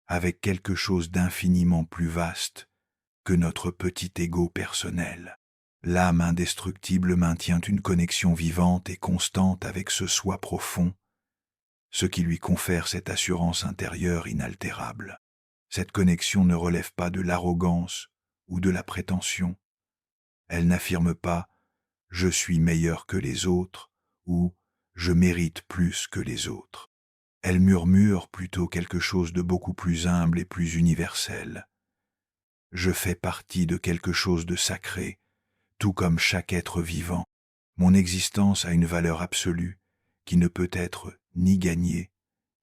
avec quelque chose d'infiniment plus vaste que notre petit ego personnel. L'âme indestructible maintient une connexion vivante et constante avec ce soi profond, ce qui lui confère cette assurance intérieure inaltérable. Cette connexion ne relève pas de l'arrogance ou de la prétention. Elle n'affirme pas « je suis meilleur que les autres » ou « je mérite plus que les autres ». Elle murmure plutôt quelque chose de beaucoup plus humble et plus universel. Je fais partie de quelque chose de sacré, tout comme chaque être vivant. Mon existence a une valeur absolue qui ne peut être ni gagnée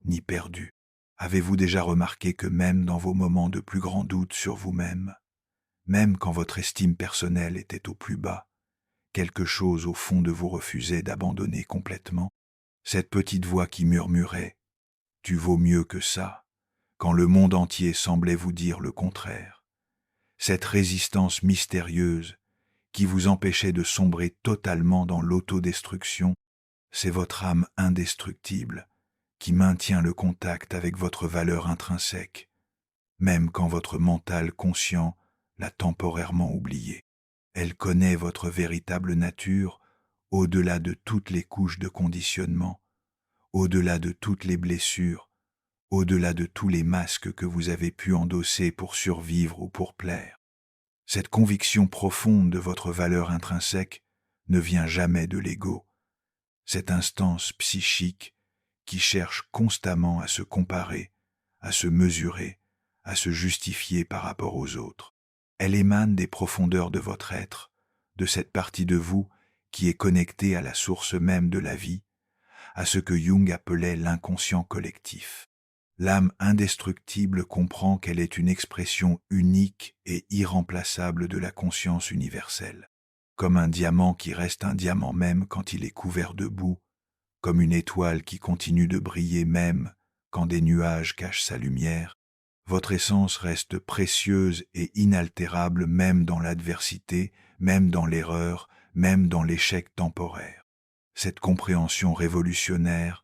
ni perdue. Avez-vous déjà remarqué que même dans vos moments de plus grand doute sur vous-même, même quand votre estime personnelle était au plus bas, quelque chose au fond de vous refusait d'abandonner complètement? Cette petite voix qui murmurait « Tu vaux mieux que ça », quand le monde entier semblait vous dire le contraire. Cette résistance mystérieuse qui vous empêchait de sombrer totalement dans l'autodestruction, c'est votre âme indestructible qui maintient le contact avec votre valeur intrinsèque, même quand votre mental conscient l'a temporairement oublié. Elle connaît votre véritable nature au-delà de toutes les couches de conditionnement, au-delà de toutes les blessures, au-delà de tous les masques que vous avez pu endosser pour survivre ou pour plaire. Cette conviction profonde de votre valeur intrinsèque ne vient jamais de l'ego, cette instance psychique qui cherche constamment à se comparer, à se mesurer, à se justifier par rapport aux autres. Elle émane des profondeurs de votre être, de cette partie de vous qui est connectée à la source même de la vie, à ce que Jung appelait l'inconscient collectif. L'âme indestructible comprend qu'elle est une expression unique et irremplaçable de la conscience universelle, comme un diamant qui reste un diamant même quand il est couvert de boue, comme une étoile qui continue de briller même quand des nuages cachent sa lumière. Votre essence reste précieuse et inaltérable même dans l'adversité, même dans l'erreur, même dans l'échec temporaire. Cette compréhension révolutionnaire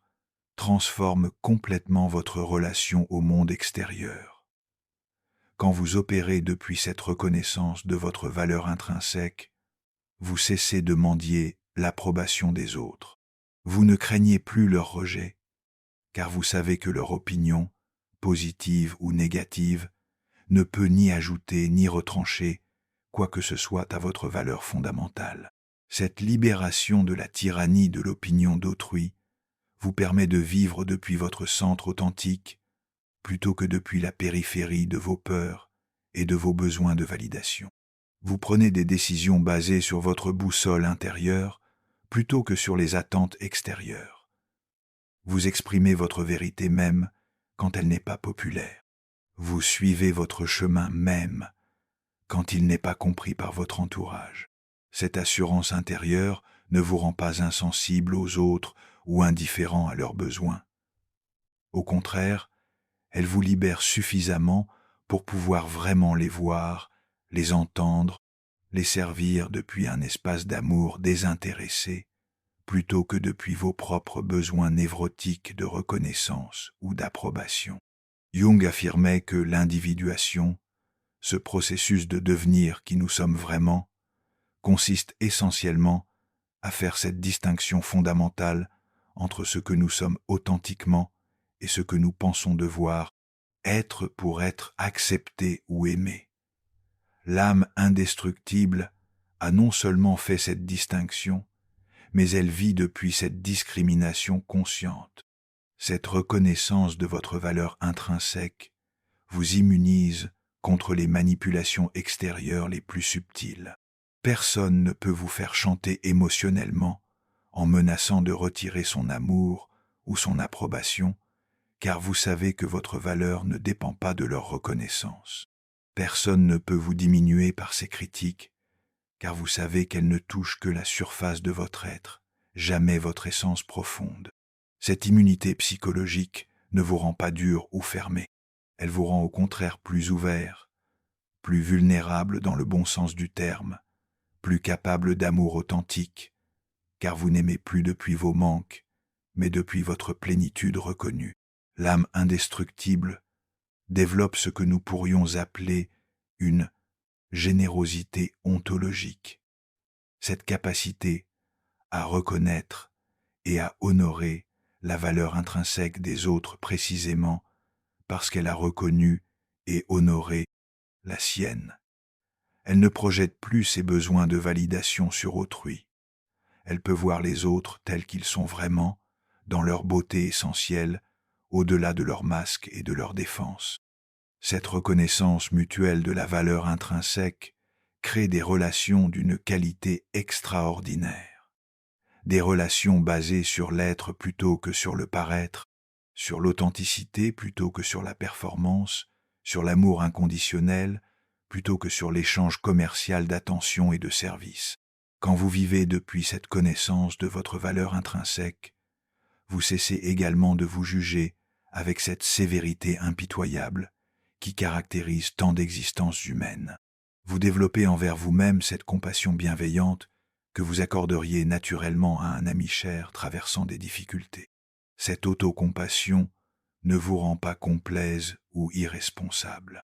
transforme complètement votre relation au monde extérieur. Quand vous opérez depuis cette reconnaissance de votre valeur intrinsèque, vous cessez de mendier l'approbation des autres. Vous ne craignez plus leur rejet, car vous savez que leur opinion, positive ou négative, ne peut ni ajouter ni retrancher quoi que ce soit à votre valeur fondamentale. Cette libération de la tyrannie de l'opinion d'autrui vous permet de vivre depuis votre centre authentique plutôt que depuis la périphérie de vos peurs et de vos besoins de validation. Vous prenez des décisions basées sur votre boussole intérieure plutôt que sur les attentes extérieures. Vous exprimez votre vérité même quand elle n'est pas populaire. Vous suivez votre chemin même quand il n'est pas compris par votre entourage. Cette assurance intérieure ne vous rend pas insensible aux autres ou indifférent à leurs besoins. Au contraire, elle vous libère suffisamment pour pouvoir vraiment les voir, les entendre, les servir depuis un espace d'amour désintéressé, plutôt que depuis vos propres besoins névrotiques de reconnaissance ou d'approbation. Jung affirmait que l'individuation, ce processus de devenir qui nous sommes vraiment, consiste essentiellement à faire cette distinction fondamentale entre ce que nous sommes authentiquement et ce que nous pensons devoir être pour être accepté ou aimé. L'âme indestructible a non seulement fait cette distinction, mais elle vit depuis cette discrimination consciente. Cette reconnaissance de votre valeur intrinsèque vous immunise contre les manipulations extérieures les plus subtiles. Personne ne peut vous faire chanter émotionnellement en menaçant de retirer son amour ou son approbation, car vous savez que votre valeur ne dépend pas de leur reconnaissance. Personne ne peut vous diminuer par ses critiques, car vous savez qu'elles ne touchent que la surface de votre être, jamais votre essence profonde. Cette immunité psychologique ne vous rend pas dur ou fermé, elle vous rend au contraire plus ouvert, plus vulnérable dans le bon sens du terme, plus capable d'amour authentique, car vous n'aimez plus depuis vos manques, mais depuis votre plénitude reconnue. L'âme indestructible développe ce que nous pourrions appeler une générosité ontologique. Cette capacité à reconnaître et à honorer la valeur intrinsèque des autres précisément parce qu'elle a reconnu et honoré la sienne. Elle ne projette plus ses besoins de validation sur autrui. Elle peut voir les autres tels qu'ils sont vraiment, dans leur beauté essentielle, au-delà de leur masque et de leur défense. Cette reconnaissance mutuelle de la valeur intrinsèque crée des relations d'une qualité extraordinaire. Des relations basées sur l'être plutôt que sur le paraître, sur l'authenticité plutôt que sur la performance, sur l'amour inconditionnel plutôt que sur l'échange commercial d'attention et de service. Quand vous vivez depuis cette connaissance de votre valeur intrinsèque, vous cessez également de vous juger avec cette sévérité impitoyable qui caractérise tant d'existences humaines. Vous développez envers vous-même cette compassion bienveillante que vous accorderiez naturellement à un ami cher traversant des difficultés. Cette autocompassion ne vous rend pas complaise ou irresponsable.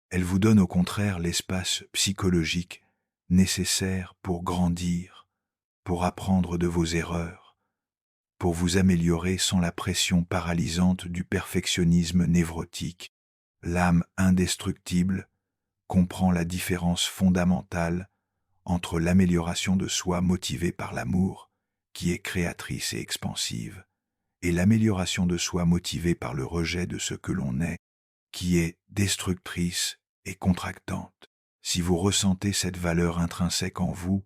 Elle vous donne au contraire l'espace psychologique nécessaire pour grandir, pour apprendre de vos erreurs, pour vous améliorer sans la pression paralysante du perfectionnisme névrotique. L'âme indestructible comprend la différence fondamentale entre l'amélioration de soi motivée par l'amour, qui est créatrice et expansive, et l'amélioration de soi motivée par le rejet de ce que l'on est, qui est destructrice et contractante. Si vous ressentez cette valeur intrinsèque en vous,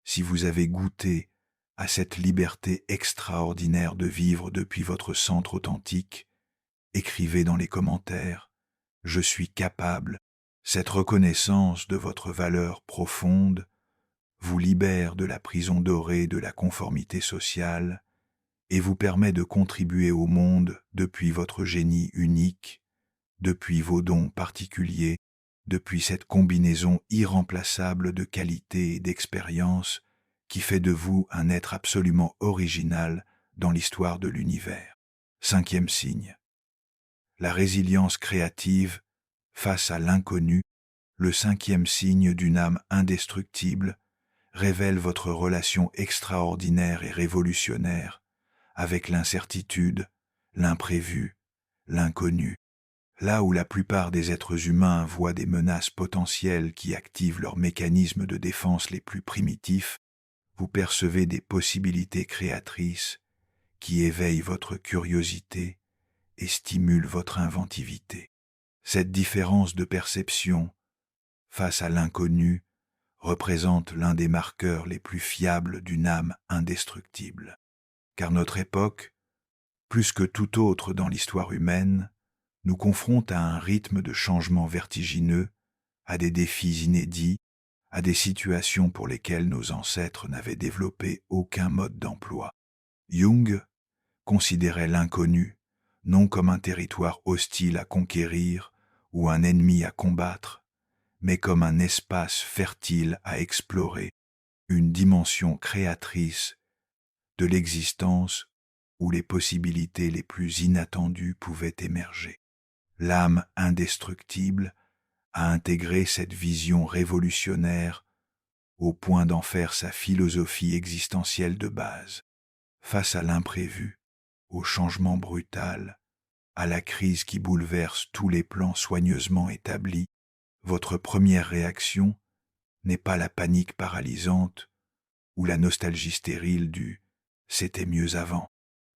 si vous avez goûté à cette liberté extraordinaire de vivre depuis votre centre authentique, écrivez dans les commentaires « Je suis capable ». Cette reconnaissance de votre valeur profonde vous libère de la prison dorée de la conformité sociale et vous permet de contribuer au monde depuis votre génie unique, depuis vos dons particuliers, depuis cette combinaison irremplaçable de qualités et d'expériences qui fait de vous un être absolument original dans l'histoire de l'univers. 5e signe. La résilience créative face à l'inconnu, le 5e signe d'une âme indestructible, révèle votre relation extraordinaire et révolutionnaire avec l'incertitude, l'imprévu, l'inconnu. Là où la plupart des êtres humains voient des menaces potentielles qui activent leurs mécanismes de défense les plus primitifs, vous percevez des possibilités créatrices qui éveillent votre curiosité et stimulent votre inventivité. Cette différence de perception face à l'inconnu représente l'un des marqueurs les plus fiables d'une âme indestructible. Car notre époque, plus que toute autre dans l'histoire humaine, nous confronte à un rythme de changement vertigineux, à des défis inédits, à des situations pour lesquelles nos ancêtres n'avaient développé aucun mode d'emploi. Jung considérait l'inconnu non comme un territoire hostile à conquérir ou un ennemi à combattre, mais comme un espace fertile à explorer, une dimension créatrice de l'existence où les possibilités les plus inattendues pouvaient émerger. L'âme indestructible a intégré cette vision révolutionnaire au point d'en faire sa philosophie existentielle de base. Face à l'imprévu, au changement brutal, à la crise qui bouleverse tous les plans soigneusement établis, votre première réaction n'est pas la panique paralysante ou la nostalgie stérile du « c'était mieux avant ».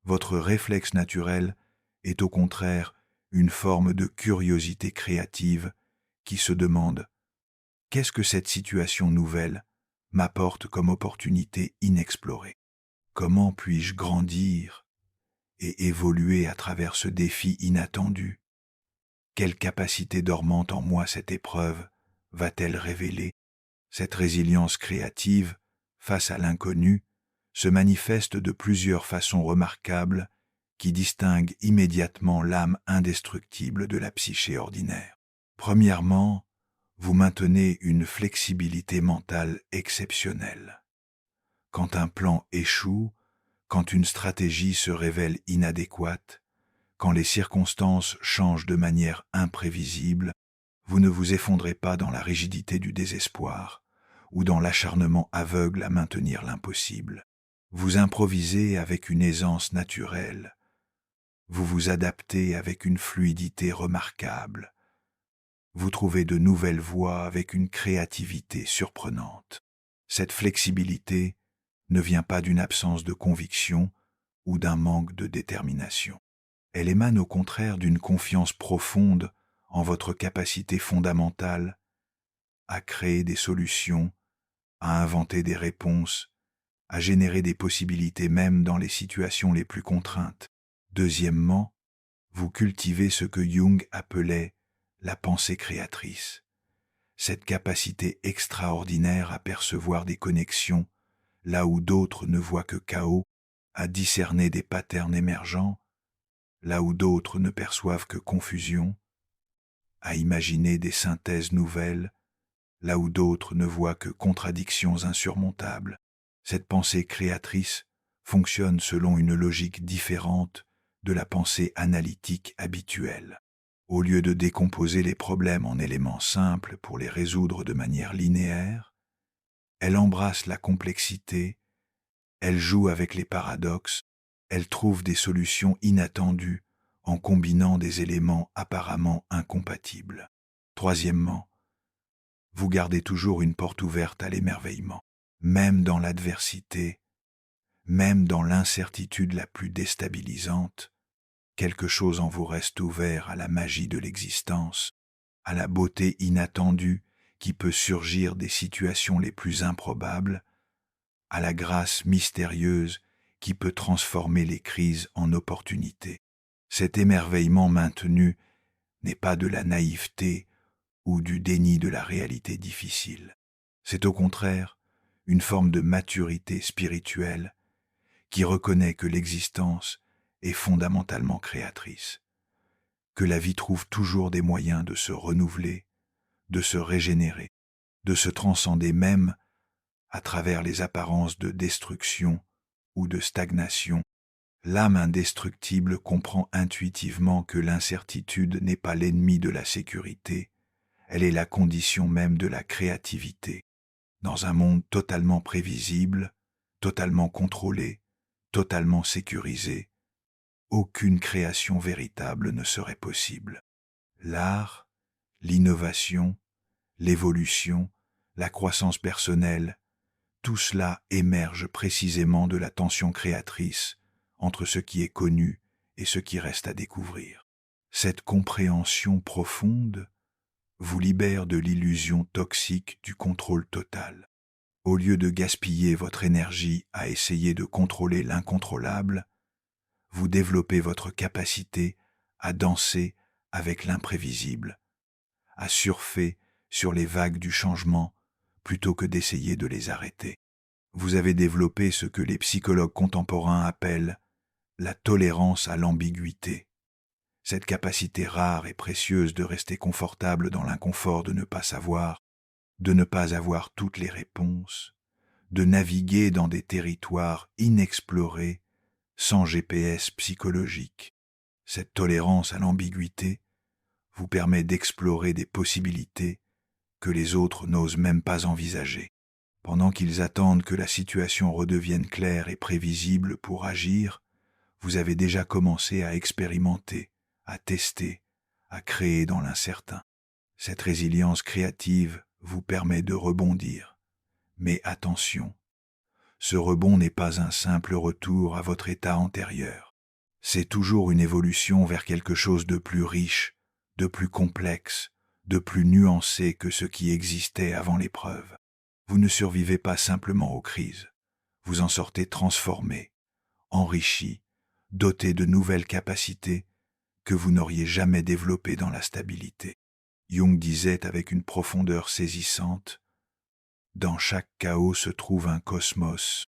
Votre réflexe naturel est au contraire une forme de curiosité créative qui se demande « qu'est-ce que cette situation nouvelle m'apporte comme opportunité inexplorée ? Comment puis-je grandir et évoluer à travers ce défi inattendu ? Quelle capacité dormante en moi cette épreuve va-t-elle révéler ? » Cette résilience créative face à l'inconnu se manifeste de plusieurs façons remarquables qui distinguent immédiatement l'âme indestructible de la psyché ordinaire. Premièrement, vous maintenez une flexibilité mentale exceptionnelle. Quand un plan échoue, quand une stratégie se révèle inadéquate, quand les circonstances changent de manière imprévisible, vous ne vous effondrez pas dans la rigidité du désespoir ou dans l'acharnement aveugle à maintenir l'impossible. Vous improvisez avec une aisance naturelle. Vous vous adaptez avec une fluidité remarquable. Vous trouvez de nouvelles voies avec une créativité surprenante. Cette flexibilité ne vient pas d'une absence de conviction ou d'un manque de détermination. Elle émane au contraire d'une confiance profonde en votre capacité fondamentale à créer des solutions, à inventer des réponses, à générer des possibilités même dans les situations les plus contraintes. Deuxièmement, vous cultivez ce que Jung appelait la pensée créatrice, cette capacité extraordinaire à percevoir des connexions là où d'autres ne voient que chaos, à discerner des patterns émergents, là où d'autres ne perçoivent que confusion, à imaginer des synthèses nouvelles, là où d'autres ne voient que contradictions insurmontables. Cette pensée créatrice fonctionne selon une logique différente de la pensée analytique habituelle. Au lieu de décomposer les problèmes en éléments simples pour les résoudre de manière linéaire, elle embrasse la complexité, elle joue avec les paradoxes, elle trouve des solutions inattendues en combinant des éléments apparemment incompatibles. Troisièmement, vous gardez toujours une porte ouverte à l'émerveillement. Même dans l'adversité, même dans l'incertitude la plus déstabilisante, quelque chose en vous reste ouvert à la magie de l'existence, à la beauté inattendue qui peut surgir des situations les plus improbables, à la grâce mystérieuse qui peut transformer les crises en opportunités. Cet émerveillement maintenu n'est pas de la naïveté ou du déni de la réalité difficile. C'est au contraire une forme de maturité spirituelle qui reconnaît que l'existence est fondamentalement créatrice, que la vie trouve toujours des moyens de se renouveler, de se régénérer, de se transcender même à travers les apparences de destruction ou de stagnation. L'âme indestructible comprend intuitivement que l'incertitude n'est pas l'ennemi de la sécurité, elle est la condition même de la créativité. Dans un monde totalement prévisible, totalement contrôlé, totalement sécurisé, aucune création véritable ne serait possible. L'art, l'innovation, l'évolution, la croissance personnelle, tout cela émerge précisément de la tension créatrice entre ce qui est connu et ce qui reste à découvrir. Cette compréhension profonde vous libère de l'illusion toxique du contrôle total. Au lieu de gaspiller votre énergie à essayer de contrôler l'incontrôlable, vous développez votre capacité à danser avec l'imprévisible, à surfer sur les vagues du changement plutôt que d'essayer de les arrêter. Vous avez développé ce que les psychologues contemporains appellent la tolérance à l'ambiguïté, cette capacité rare et précieuse de rester confortable dans l'inconfort de ne pas savoir, de ne pas avoir toutes les réponses, de naviguer dans des territoires inexplorés sans GPS psychologique. Cette tolérance à l'ambiguïté vous permet d'explorer des possibilités que les autres n'osent même pas envisager. Pendant qu'ils attendent que la situation redevienne claire et prévisible pour agir, vous avez déjà commencé à expérimenter, à tester, à créer dans l'incertain. Cette résilience créative vous permet de rebondir. Mais attention, ce rebond n'est pas un simple retour à votre état antérieur. C'est toujours une évolution vers quelque chose de plus riche, de plus complexe, de plus nuancé que ce qui existait avant l'épreuve. Vous ne survivez pas simplement aux crises. Vous en sortez transformé, enrichi, doté de nouvelles capacités que vous n'auriez jamais développées dans la stabilité. Jung disait avec une profondeur saisissante, « Dans chaque chaos se trouve un cosmos,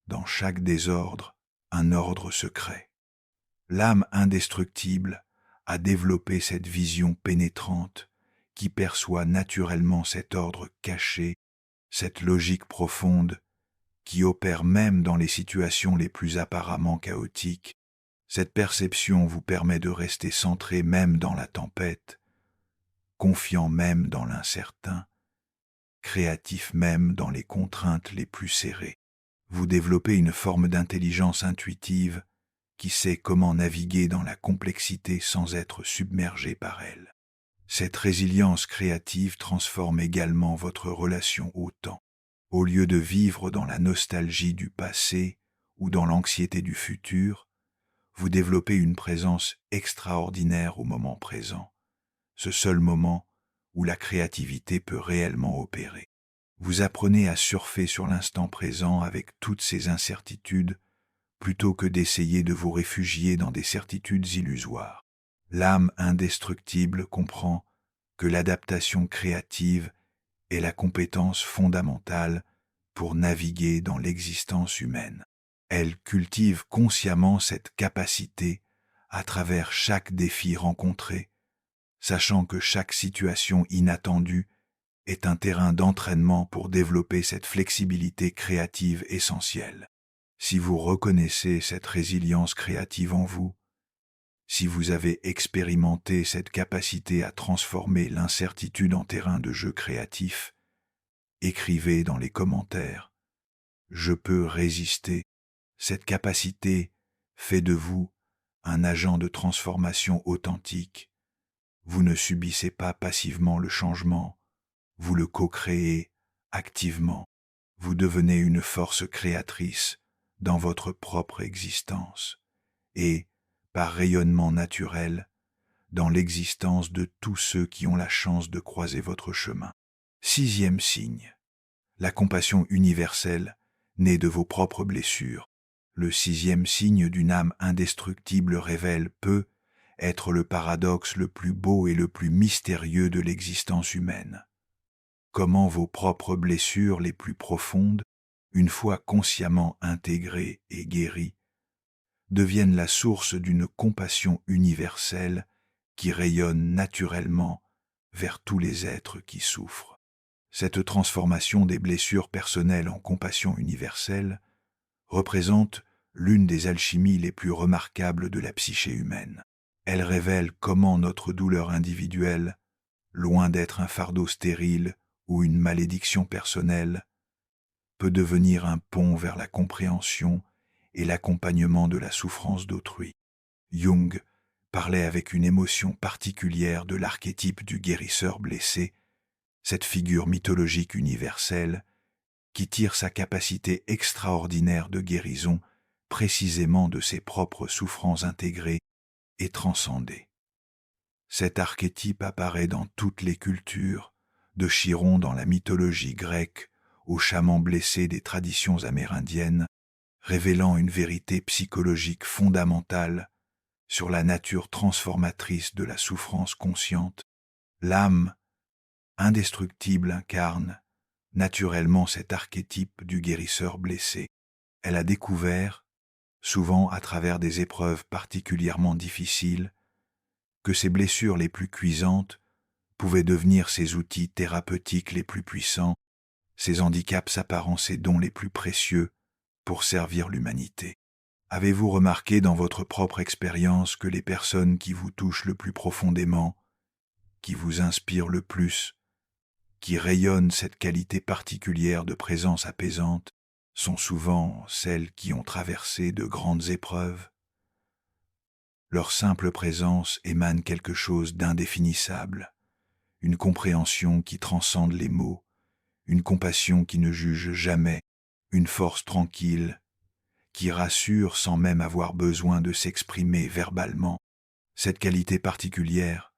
dans chaque désordre, un ordre secret. » L'âme indestructible a développé cette vision pénétrante qui perçoit naturellement cet ordre caché, cette logique profonde qui opère même dans les situations les plus apparemment chaotiques. Cette perception vous permet de rester centré même dans la tempête, confiant même dans l'incertain, créatif même dans les contraintes les plus serrées. Vous développez une forme d'intelligence intuitive qui sait comment naviguer dans la complexité sans être submergé par elle. Cette résilience créative transforme également votre relation au temps. Au lieu de vivre dans la nostalgie du passé ou dans l'anxiété du futur, vous développez une présence extraordinaire au moment présent, ce seul moment où la créativité peut réellement opérer. Vous apprenez à surfer sur l'instant présent avec toutes ses incertitudes, plutôt que d'essayer de vous réfugier dans des certitudes illusoires. L'âme indestructible comprend que l'adaptation créative est la compétence fondamentale pour naviguer dans l'existence humaine. Elle cultive consciemment cette capacité à travers chaque défi rencontré, sachant que chaque situation inattendue est un terrain d'entraînement pour développer cette flexibilité créative essentielle. Si vous reconnaissez cette résilience créative en vous, si vous avez expérimenté cette capacité à transformer l'incertitude en terrain de jeu créatif, écrivez dans les commentaires « Je peux résister ». Cette capacité fait de vous un agent de transformation authentique. Vous ne subissez pas passivement le changement, vous le co-créez activement. Vous devenez une force créatrice dans votre propre existence et, par rayonnement naturel, dans l'existence de tous ceux qui ont la chance de croiser votre chemin. 6e signe. La compassion universelle naît de vos propres blessures. Le 6e signe d'une âme indestructible révèle peut être le paradoxe le plus beau et le plus mystérieux de l'existence humaine. Comment vos propres blessures les plus profondes, une fois consciemment intégrées et guéries, deviennent la source d'une compassion universelle qui rayonne naturellement vers tous les êtres qui souffrent. Cette transformation des blessures personnelles en compassion universelle représente l'une des alchimies les plus remarquables de la psyché humaine. Elle révèle comment notre douleur individuelle, loin d'être un fardeau stérile ou une malédiction personnelle, peut devenir un pont vers la compréhension et l'accompagnement de la souffrance d'autrui. Jung parlait avec une émotion particulière de l'archétype du guérisseur blessé, cette figure mythologique universelle qui tire sa capacité extraordinaire de guérison précisément de ses propres souffrances intégrées et transcendées. Cet archétype apparaît dans toutes les cultures, de Chiron dans la mythologie grecque aux chamans blessés des traditions amérindiennes, révélant une vérité psychologique fondamentale sur la nature transformatrice de la souffrance consciente. L'âme indestructible incarne naturellement cet archétype du guérisseur blessé. Elle a découvert, souvent à travers des épreuves particulièrement difficiles, que ses blessures les plus cuisantes pouvaient devenir ses outils thérapeutiques les plus puissants, ses handicaps apparents ses dons les plus précieux pour servir l'humanité. Avez-vous remarqué dans votre propre expérience que les personnes qui vous touchent le plus profondément, qui vous inspirent le plus, qui rayonnent cette qualité particulière de présence apaisante, sont souvent celles qui ont traversé de grandes épreuves? Leur simple présence émane quelque chose d'indéfinissable, une compréhension qui transcende les mots, une compassion qui ne juge jamais, une force tranquille, qui rassure sans même avoir besoin de s'exprimer verbalement. Cette qualité particulière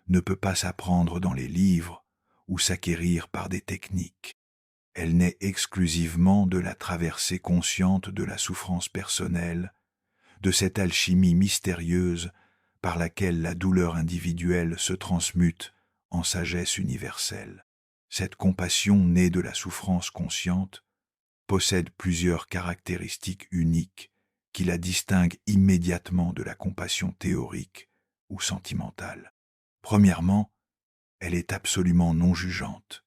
ne peut pas s'apprendre dans les livres ou s'acquérir par des techniques. Elle naît exclusivement de la traversée consciente de la souffrance personnelle, de cette alchimie mystérieuse par laquelle la douleur individuelle se transmute en sagesse universelle. Cette compassion née de la souffrance consciente possède plusieurs caractéristiques uniques qui la distinguent immédiatement de la compassion théorique ou sentimentale. Premièrement, Elle est absolument non jugeante.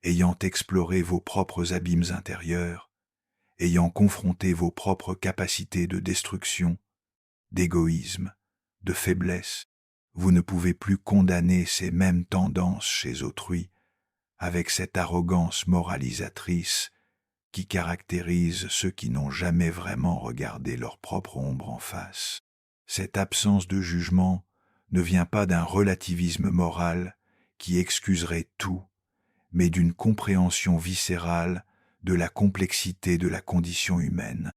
Ayant exploré vos propres abîmes intérieurs, ayant confronté vos propres capacités de destruction, d'égoïsme, de faiblesse, vous ne pouvez plus condamner ces mêmes tendances chez autrui avec cette arrogance moralisatrice qui caractérise ceux qui n'ont jamais vraiment regardé leur propre ombre en face. Cette absence de jugement ne vient pas d'un relativisme moral qui excuserait tout, mais d'une compréhension viscérale de la complexité de la condition humaine,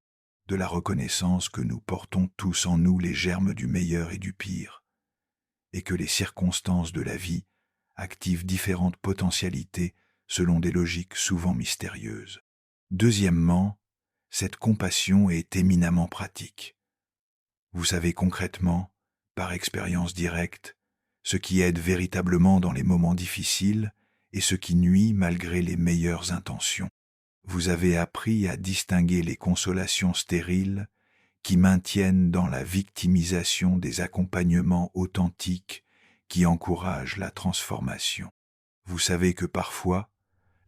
de la reconnaissance que nous portons tous en nous les germes du meilleur et du pire, et que les circonstances de la vie activent différentes potentialités selon des logiques souvent mystérieuses. Deuxièmement, cette compassion est éminemment pratique. Vous savez concrètement, par expérience directe, ce qui aide véritablement dans les moments difficiles et ce qui nuit malgré les meilleures intentions. Vous avez appris à distinguer les consolations stériles qui maintiennent dans la victimisation des accompagnements authentiques qui encouragent la transformation. Vous savez que parfois,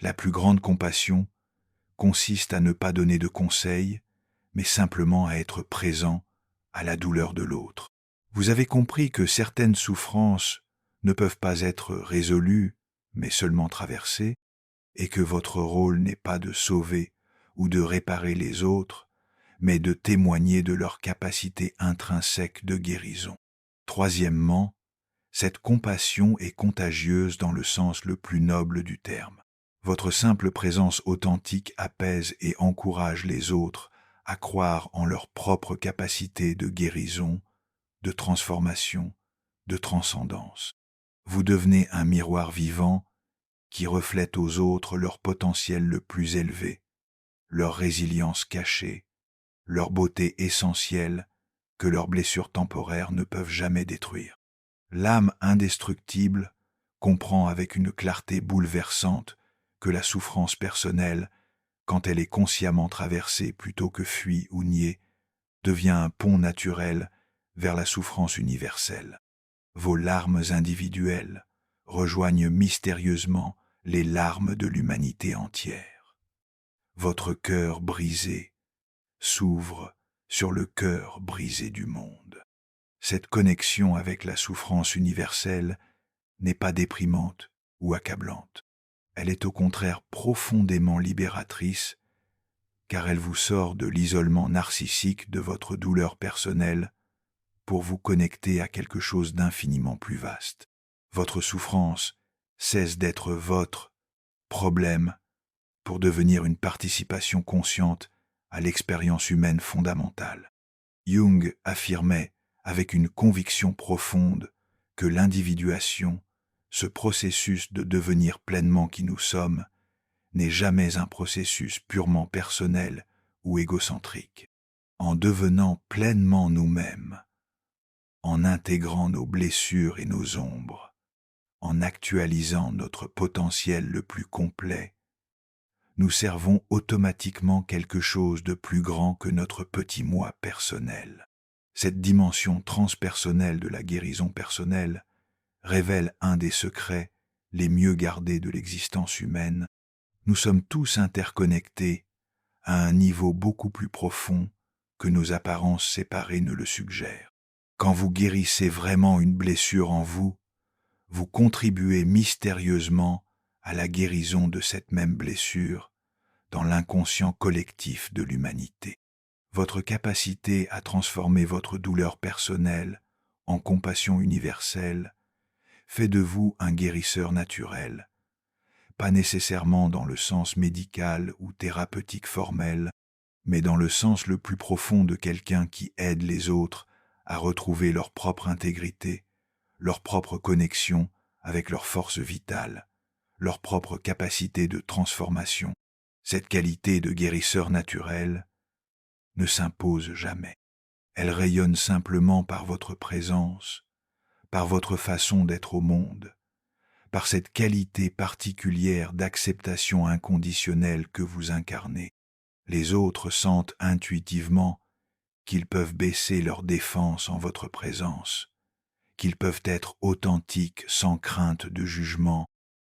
la plus grande compassion consiste à ne pas donner de conseils, mais simplement à être présent à la douleur de l'autre. Vous avez compris que certaines souffrances ne peuvent pas être résolues, mais seulement traversées, et que votre rôle n'est pas de sauver ou de réparer les autres, mais de témoigner de leur capacité intrinsèque de guérison. Troisièmement, cette compassion est contagieuse dans le sens le plus noble du terme. Votre simple présence authentique apaise et encourage les autres à croire en leur propre capacité de guérison, de transformation, de transcendance. Vous devenez un miroir vivant qui reflète aux autres leur potentiel le plus élevé, leur résilience cachée, leur beauté essentielle que leurs blessures temporaires ne peuvent jamais détruire. L'âme indestructible comprend avec une clarté bouleversante que la souffrance personnelle, quand elle est consciemment traversée plutôt que fuie ou niée, devient un pont naturel vers la souffrance universelle. Vos larmes individuelles rejoignent mystérieusement les larmes de l'humanité entière. Votre cœur brisé s'ouvre sur le cœur brisé du monde. Cette connexion avec la souffrance universelle n'est pas déprimante ou accablante. Elle est au contraire profondément libératrice, car elle vous sort de l'isolement narcissique de votre douleur personnelle pour vous connecter à quelque chose d'infiniment plus vaste. Votre souffrance cesse d'être votre problème pour devenir une participation consciente à l'expérience humaine fondamentale. Jung affirmait avec une conviction profonde que l'individuation, ce processus de devenir pleinement qui nous sommes, n'est jamais un processus purement personnel ou égocentrique. En devenant pleinement nous-mêmes, en intégrant nos blessures et nos ombres, en actualisant notre potentiel le plus complet, nous servons automatiquement quelque chose de plus grand que notre petit moi personnel. Cette dimension transpersonnelle de la guérison personnelle révèle un des secrets les mieux gardés de l'existence humaine. Nous sommes tous interconnectés à un niveau beaucoup plus profond que nos apparences séparées ne le suggèrent. Quand vous guérissez vraiment une blessure en vous, vous contribuez mystérieusement à la guérison de cette même blessure dans l'inconscient collectif de l'humanité. Votre capacité à transformer votre douleur personnelle en compassion universelle fait de vous un guérisseur naturel, pas nécessairement dans le sens médical ou thérapeutique formel, mais dans le sens le plus profond de quelqu'un qui aide les autres à retrouver leur propre intégrité, leur propre connexion avec leur force vitale, leur propre capacité de transformation. Cette qualité de guérisseur naturel ne s'impose jamais. Elle rayonne simplement par votre présence, par votre façon d'être au monde, par cette qualité particulière d'acceptation inconditionnelle que vous incarnez. Les autres sentent intuitivement qu'ils peuvent baisser leurs défenses en votre présence. qu'ils peuvent être authentiques sans crainte de jugement,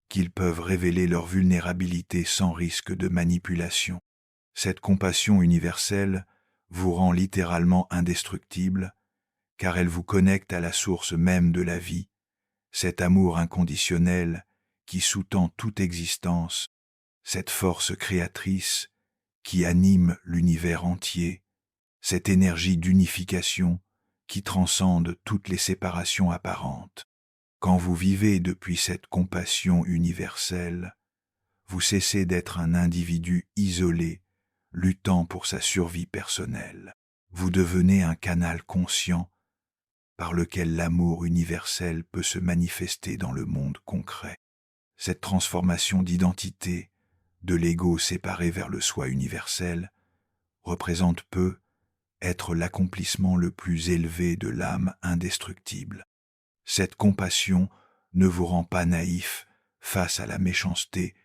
qu'ils peuvent révéler leur vulnérabilité sans risque de manipulation. Cette compassion universelle vous rend littéralement indestructible, car elle vous connecte à la source même de la vie, cet amour inconditionnel qui sous-tend toute existence, cette force créatrice qui anime l'univers entier, cette énergie d'unification qui transcende toutes les séparations apparentes. Quand vous vivez depuis cette compassion universelle, vous cessez d'être un individu isolé, luttant pour sa survie personnelle. Vous devenez un canal conscient par lequel l'amour universel peut se manifester dans le monde concret. Cette transformation d'identité, de l'ego séparé vers le soi universel, représente peu être l'accomplissement le plus élevé de l'âme indestructible. Cette compassion ne vous rend pas naïf face à la méchanceté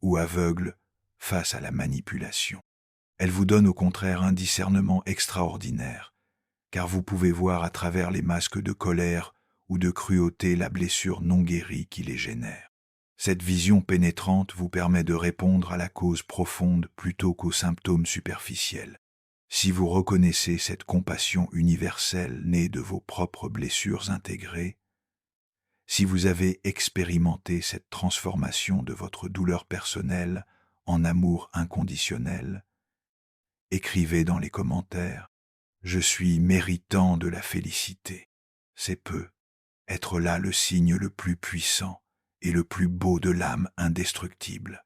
ou aveugle face à la manipulation. Elle vous donne au contraire un discernement extraordinaire, car vous pouvez voir à travers les masques de colère ou de cruauté la blessure non guérie qui les génère. Cette vision pénétrante vous permet de répondre à la cause profonde plutôt qu'aux symptômes superficiels. Si vous reconnaissez cette compassion universelle née de vos propres blessures intégrées, si vous avez expérimenté cette transformation de votre douleur personnelle en amour inconditionnel, écrivez dans les commentaires « Je suis méritant de la félicité ». C'est peu. Être là le signe le plus puissant et le plus beau de l'âme indestructible.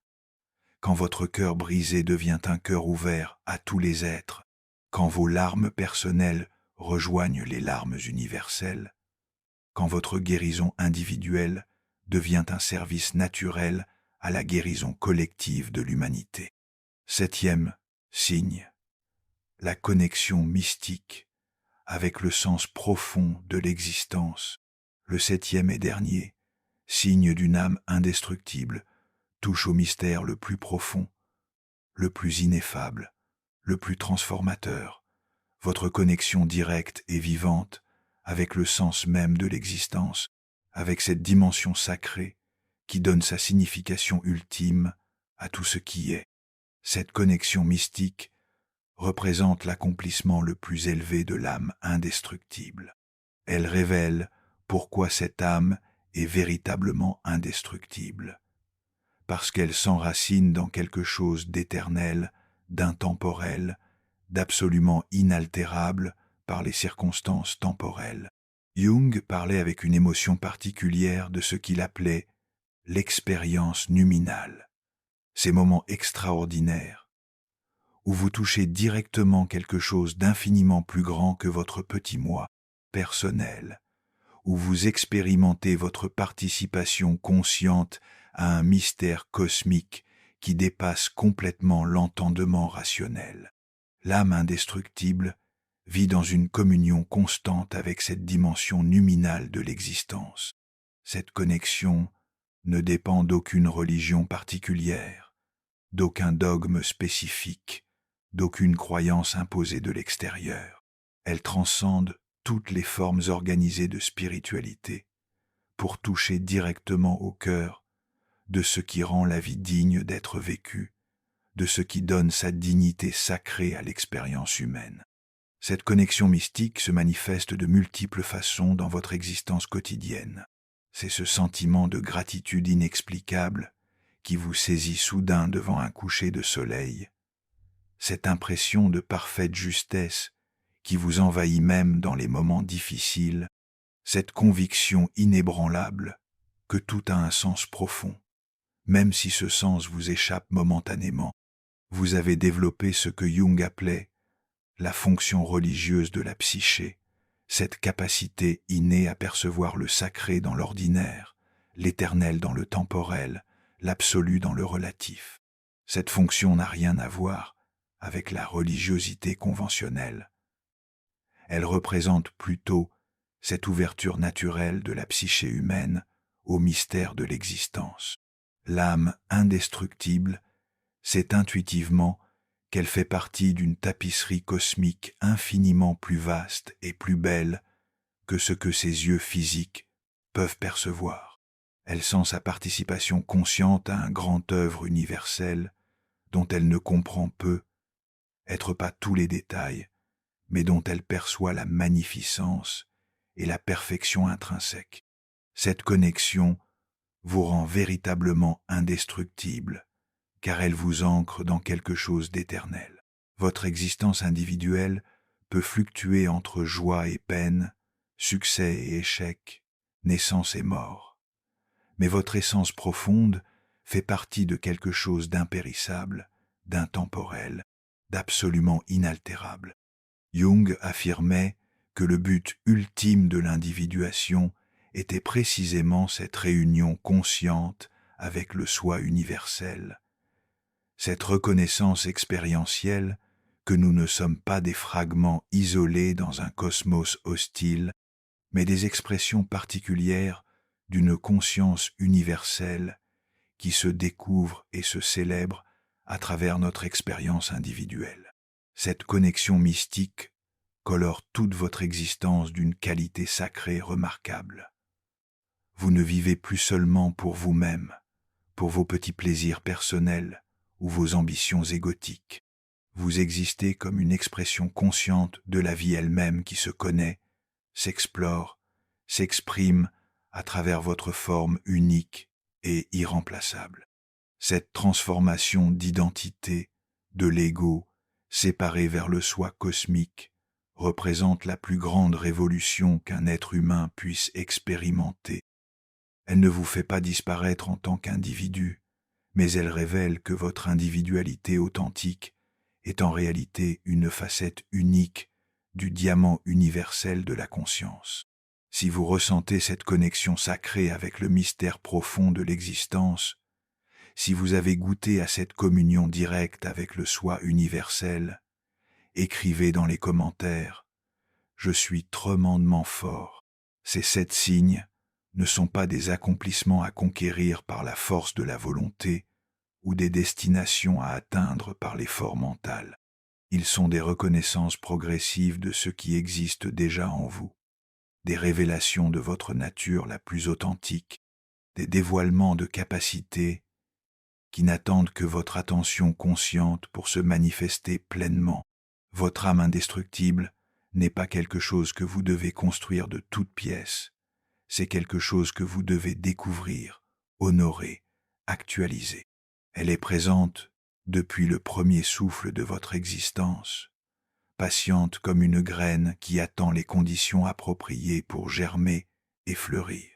Quand votre cœur brisé devient un cœur ouvert à tous les êtres, quand vos larmes personnelles rejoignent les larmes universelles, quand votre guérison individuelle devient un service naturel à la guérison collective de l'humanité. 7e signe, la connexion mystique avec le sens profond de l'existence. Le 7e et dernier, signe d'une âme indestructible, touche au mystère le plus profond, le plus ineffable, le plus transformateur, votre connexion directe et vivante avec le sens même de l'existence, avec cette dimension sacrée qui donne sa signification ultime à tout ce qui est. Cette connexion mystique représente l'accomplissement le plus élevé de l'âme indestructible. Elle révèle pourquoi cette âme est véritablement indestructible, parce qu'elle s'enracine dans quelque chose d'éternel, d'intemporel, d'absolument inaltérable par les circonstances temporelles. Jung parlait avec une émotion particulière de ce qu'il appelait l'expérience numinale, ces moments extraordinaires où vous touchez directement quelque chose d'infiniment plus grand que votre petit moi personnel, où vous expérimentez votre participation consciente à un mystère cosmique qui dépasse complètement l'entendement rationnel. L'âme indestructible vit dans une communion constante avec cette dimension numinale de l'existence. Cette connexion ne dépend d'aucune religion particulière, d'aucun dogme spécifique, d'aucune croyance imposée de l'extérieur. Elle transcende toutes les formes organisées de spiritualité pour toucher directement au cœur de ce qui rend la vie digne d'être vécue, de ce qui donne sa dignité sacrée à l'expérience humaine. Cette connexion mystique se manifeste de multiples façons dans votre existence quotidienne. C'est ce sentiment de gratitude inexplicable qui vous saisit soudain devant un coucher de soleil, cette impression de parfaite justesse qui vous envahit même dans les moments difficiles, cette conviction inébranlable que tout a un sens profond, même si ce sens vous échappe momentanément. Vous avez développé ce que Jung appelait la fonction religieuse de la psyché, cette capacité innée à percevoir le sacré dans l'ordinaire, l'éternel dans le temporel, l'absolu dans le relatif. Cette fonction n'a rien à voir avec la religiosité conventionnelle. Elle représente plutôt cette ouverture naturelle de la psyché humaine au mystère de l'existence. L'âme indestructible sait intuitivement qu'elle fait partie d'une tapisserie cosmique infiniment plus vaste et plus belle que ce que ses yeux physiques peuvent percevoir. Elle sent sa participation consciente à un grand œuvre universel dont elle ne comprend peu, être pas tous les détails, mais dont elle perçoit la magnificence et la perfection intrinsèque. Cette connexion vous rend véritablement indestructible, car elle vous ancre dans quelque chose d'éternel. Votre existence individuelle peut fluctuer entre joie et peine, succès et échec, naissance et mort. Mais votre essence profonde fait partie de quelque chose d'impérissable, d'intemporel, d'absolument inaltérable. Jung affirmait que le but ultime de l'individuation était précisément cette réunion consciente avec le soi universel, cette reconnaissance expérientielle que nous ne sommes pas des fragments isolés dans un cosmos hostile, mais des expressions particulières d'une conscience universelle qui se découvre et se célèbre à travers notre expérience individuelle. Cette connexion mystique colore toute votre existence d'une qualité sacrée remarquable. Vous ne vivez plus seulement pour vous-même, pour vos petits plaisirs personnels ou vos ambitions égotiques. Vous existez comme une expression consciente de la vie elle-même qui se connaît, s'explore, s'exprime à travers votre forme unique et irremplaçable. Cette transformation d'identité, de l'ego, séparé vers le soi cosmique, représente la plus grande révolution qu'un être humain puisse expérimenter. Elle ne vous fait pas disparaître en tant qu'individu, mais elle révèle que votre individualité authentique est en réalité une facette unique du diamant universel de la conscience. Si vous ressentez cette connexion sacrée avec le mystère profond de l'existence, si vous avez goûté à cette communion directe avec le soi universel, écrivez dans les commentaires « Je suis tremendement fort ». Ces 7 signes ne sont pas des accomplissements à conquérir par la force de la volonté ou des destinations à atteindre par l'effort mental. Ils sont des reconnaissances progressives de ce qui existe déjà en vous, des révélations de votre nature la plus authentique, des dévoilements de capacités qui n'attendent que votre attention consciente pour se manifester pleinement. Votre âme indestructible n'est pas quelque chose que vous devez construire de toutes pièces, c'est quelque chose que vous devez découvrir, honorer, actualiser. Elle est présente depuis le premier souffle de votre existence, patiente comme une graine qui attend les conditions appropriées pour germer et fleurir.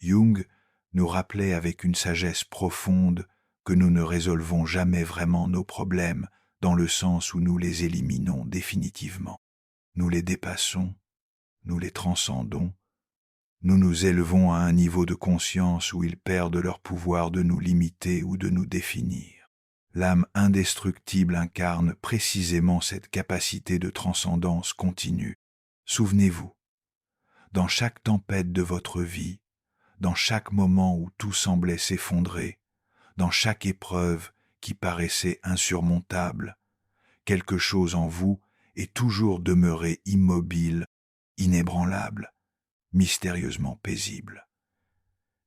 Jung nous rappelait avec une sagesse profonde que nous ne résolvons jamais vraiment nos problèmes dans le sens où nous les éliminons définitivement. Nous les dépassons, nous les transcendons, nous nous élevons à un niveau de conscience où ils perdent leur pouvoir de nous limiter ou de nous définir. L'âme indestructible incarne précisément cette capacité de transcendance continue. Souvenez-vous, dans chaque tempête de votre vie, dans chaque moment où tout semblait s'effondrer, dans chaque épreuve qui paraissait insurmontable, quelque chose en vous est toujours demeuré immobile, inébranlable, mystérieusement paisible.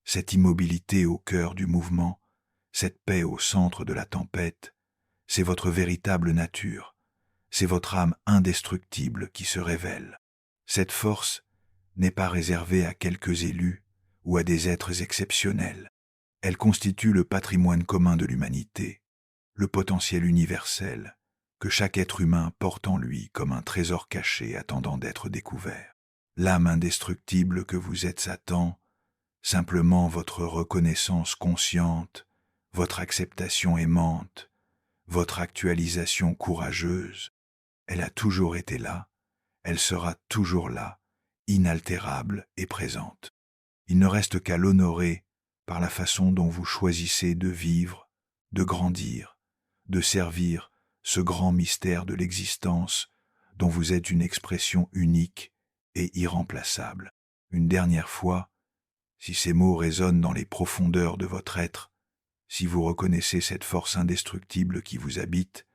Cette immobilité au cœur du mouvement, cette paix au centre de la tempête, c'est votre véritable nature, c'est votre âme indestructible qui se révèle. Cette force n'est pas réservée à quelques élus ou à des êtres exceptionnels. Elle constitue le patrimoine commun de l'humanité, le potentiel universel que chaque être humain porte en lui comme un trésor caché attendant d'être découvert. L'âme indestructible que vous êtes attend simplement votre reconnaissance consciente, votre acceptation aimante, votre actualisation courageuse. Elle a toujours été là, elle sera toujours là, inaltérable et présente. Il ne reste qu'à l'honorer par la façon dont vous choisissez de vivre, de grandir, de servir ce grand mystère de l'existence dont vous êtes une expression unique et irremplaçable. Une dernière fois, si ces mots résonnent dans les profondeurs de votre être, si vous reconnaissez cette force indestructible qui vous habite,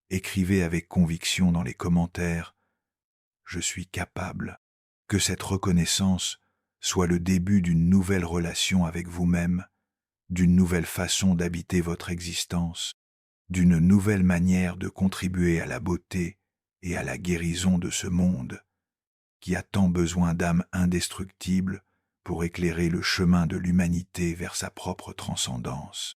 écrivez avec conviction dans les commentaires « Je suis capable Que cette reconnaissance soit le début d'une nouvelle relation avec vous-même, d'une nouvelle façon d'habiter votre existence, d'une nouvelle manière de contribuer à la beauté et à la guérison de ce monde qui a tant besoin d'âmes indestructibles pour éclairer le chemin de l'humanité vers sa propre transcendance.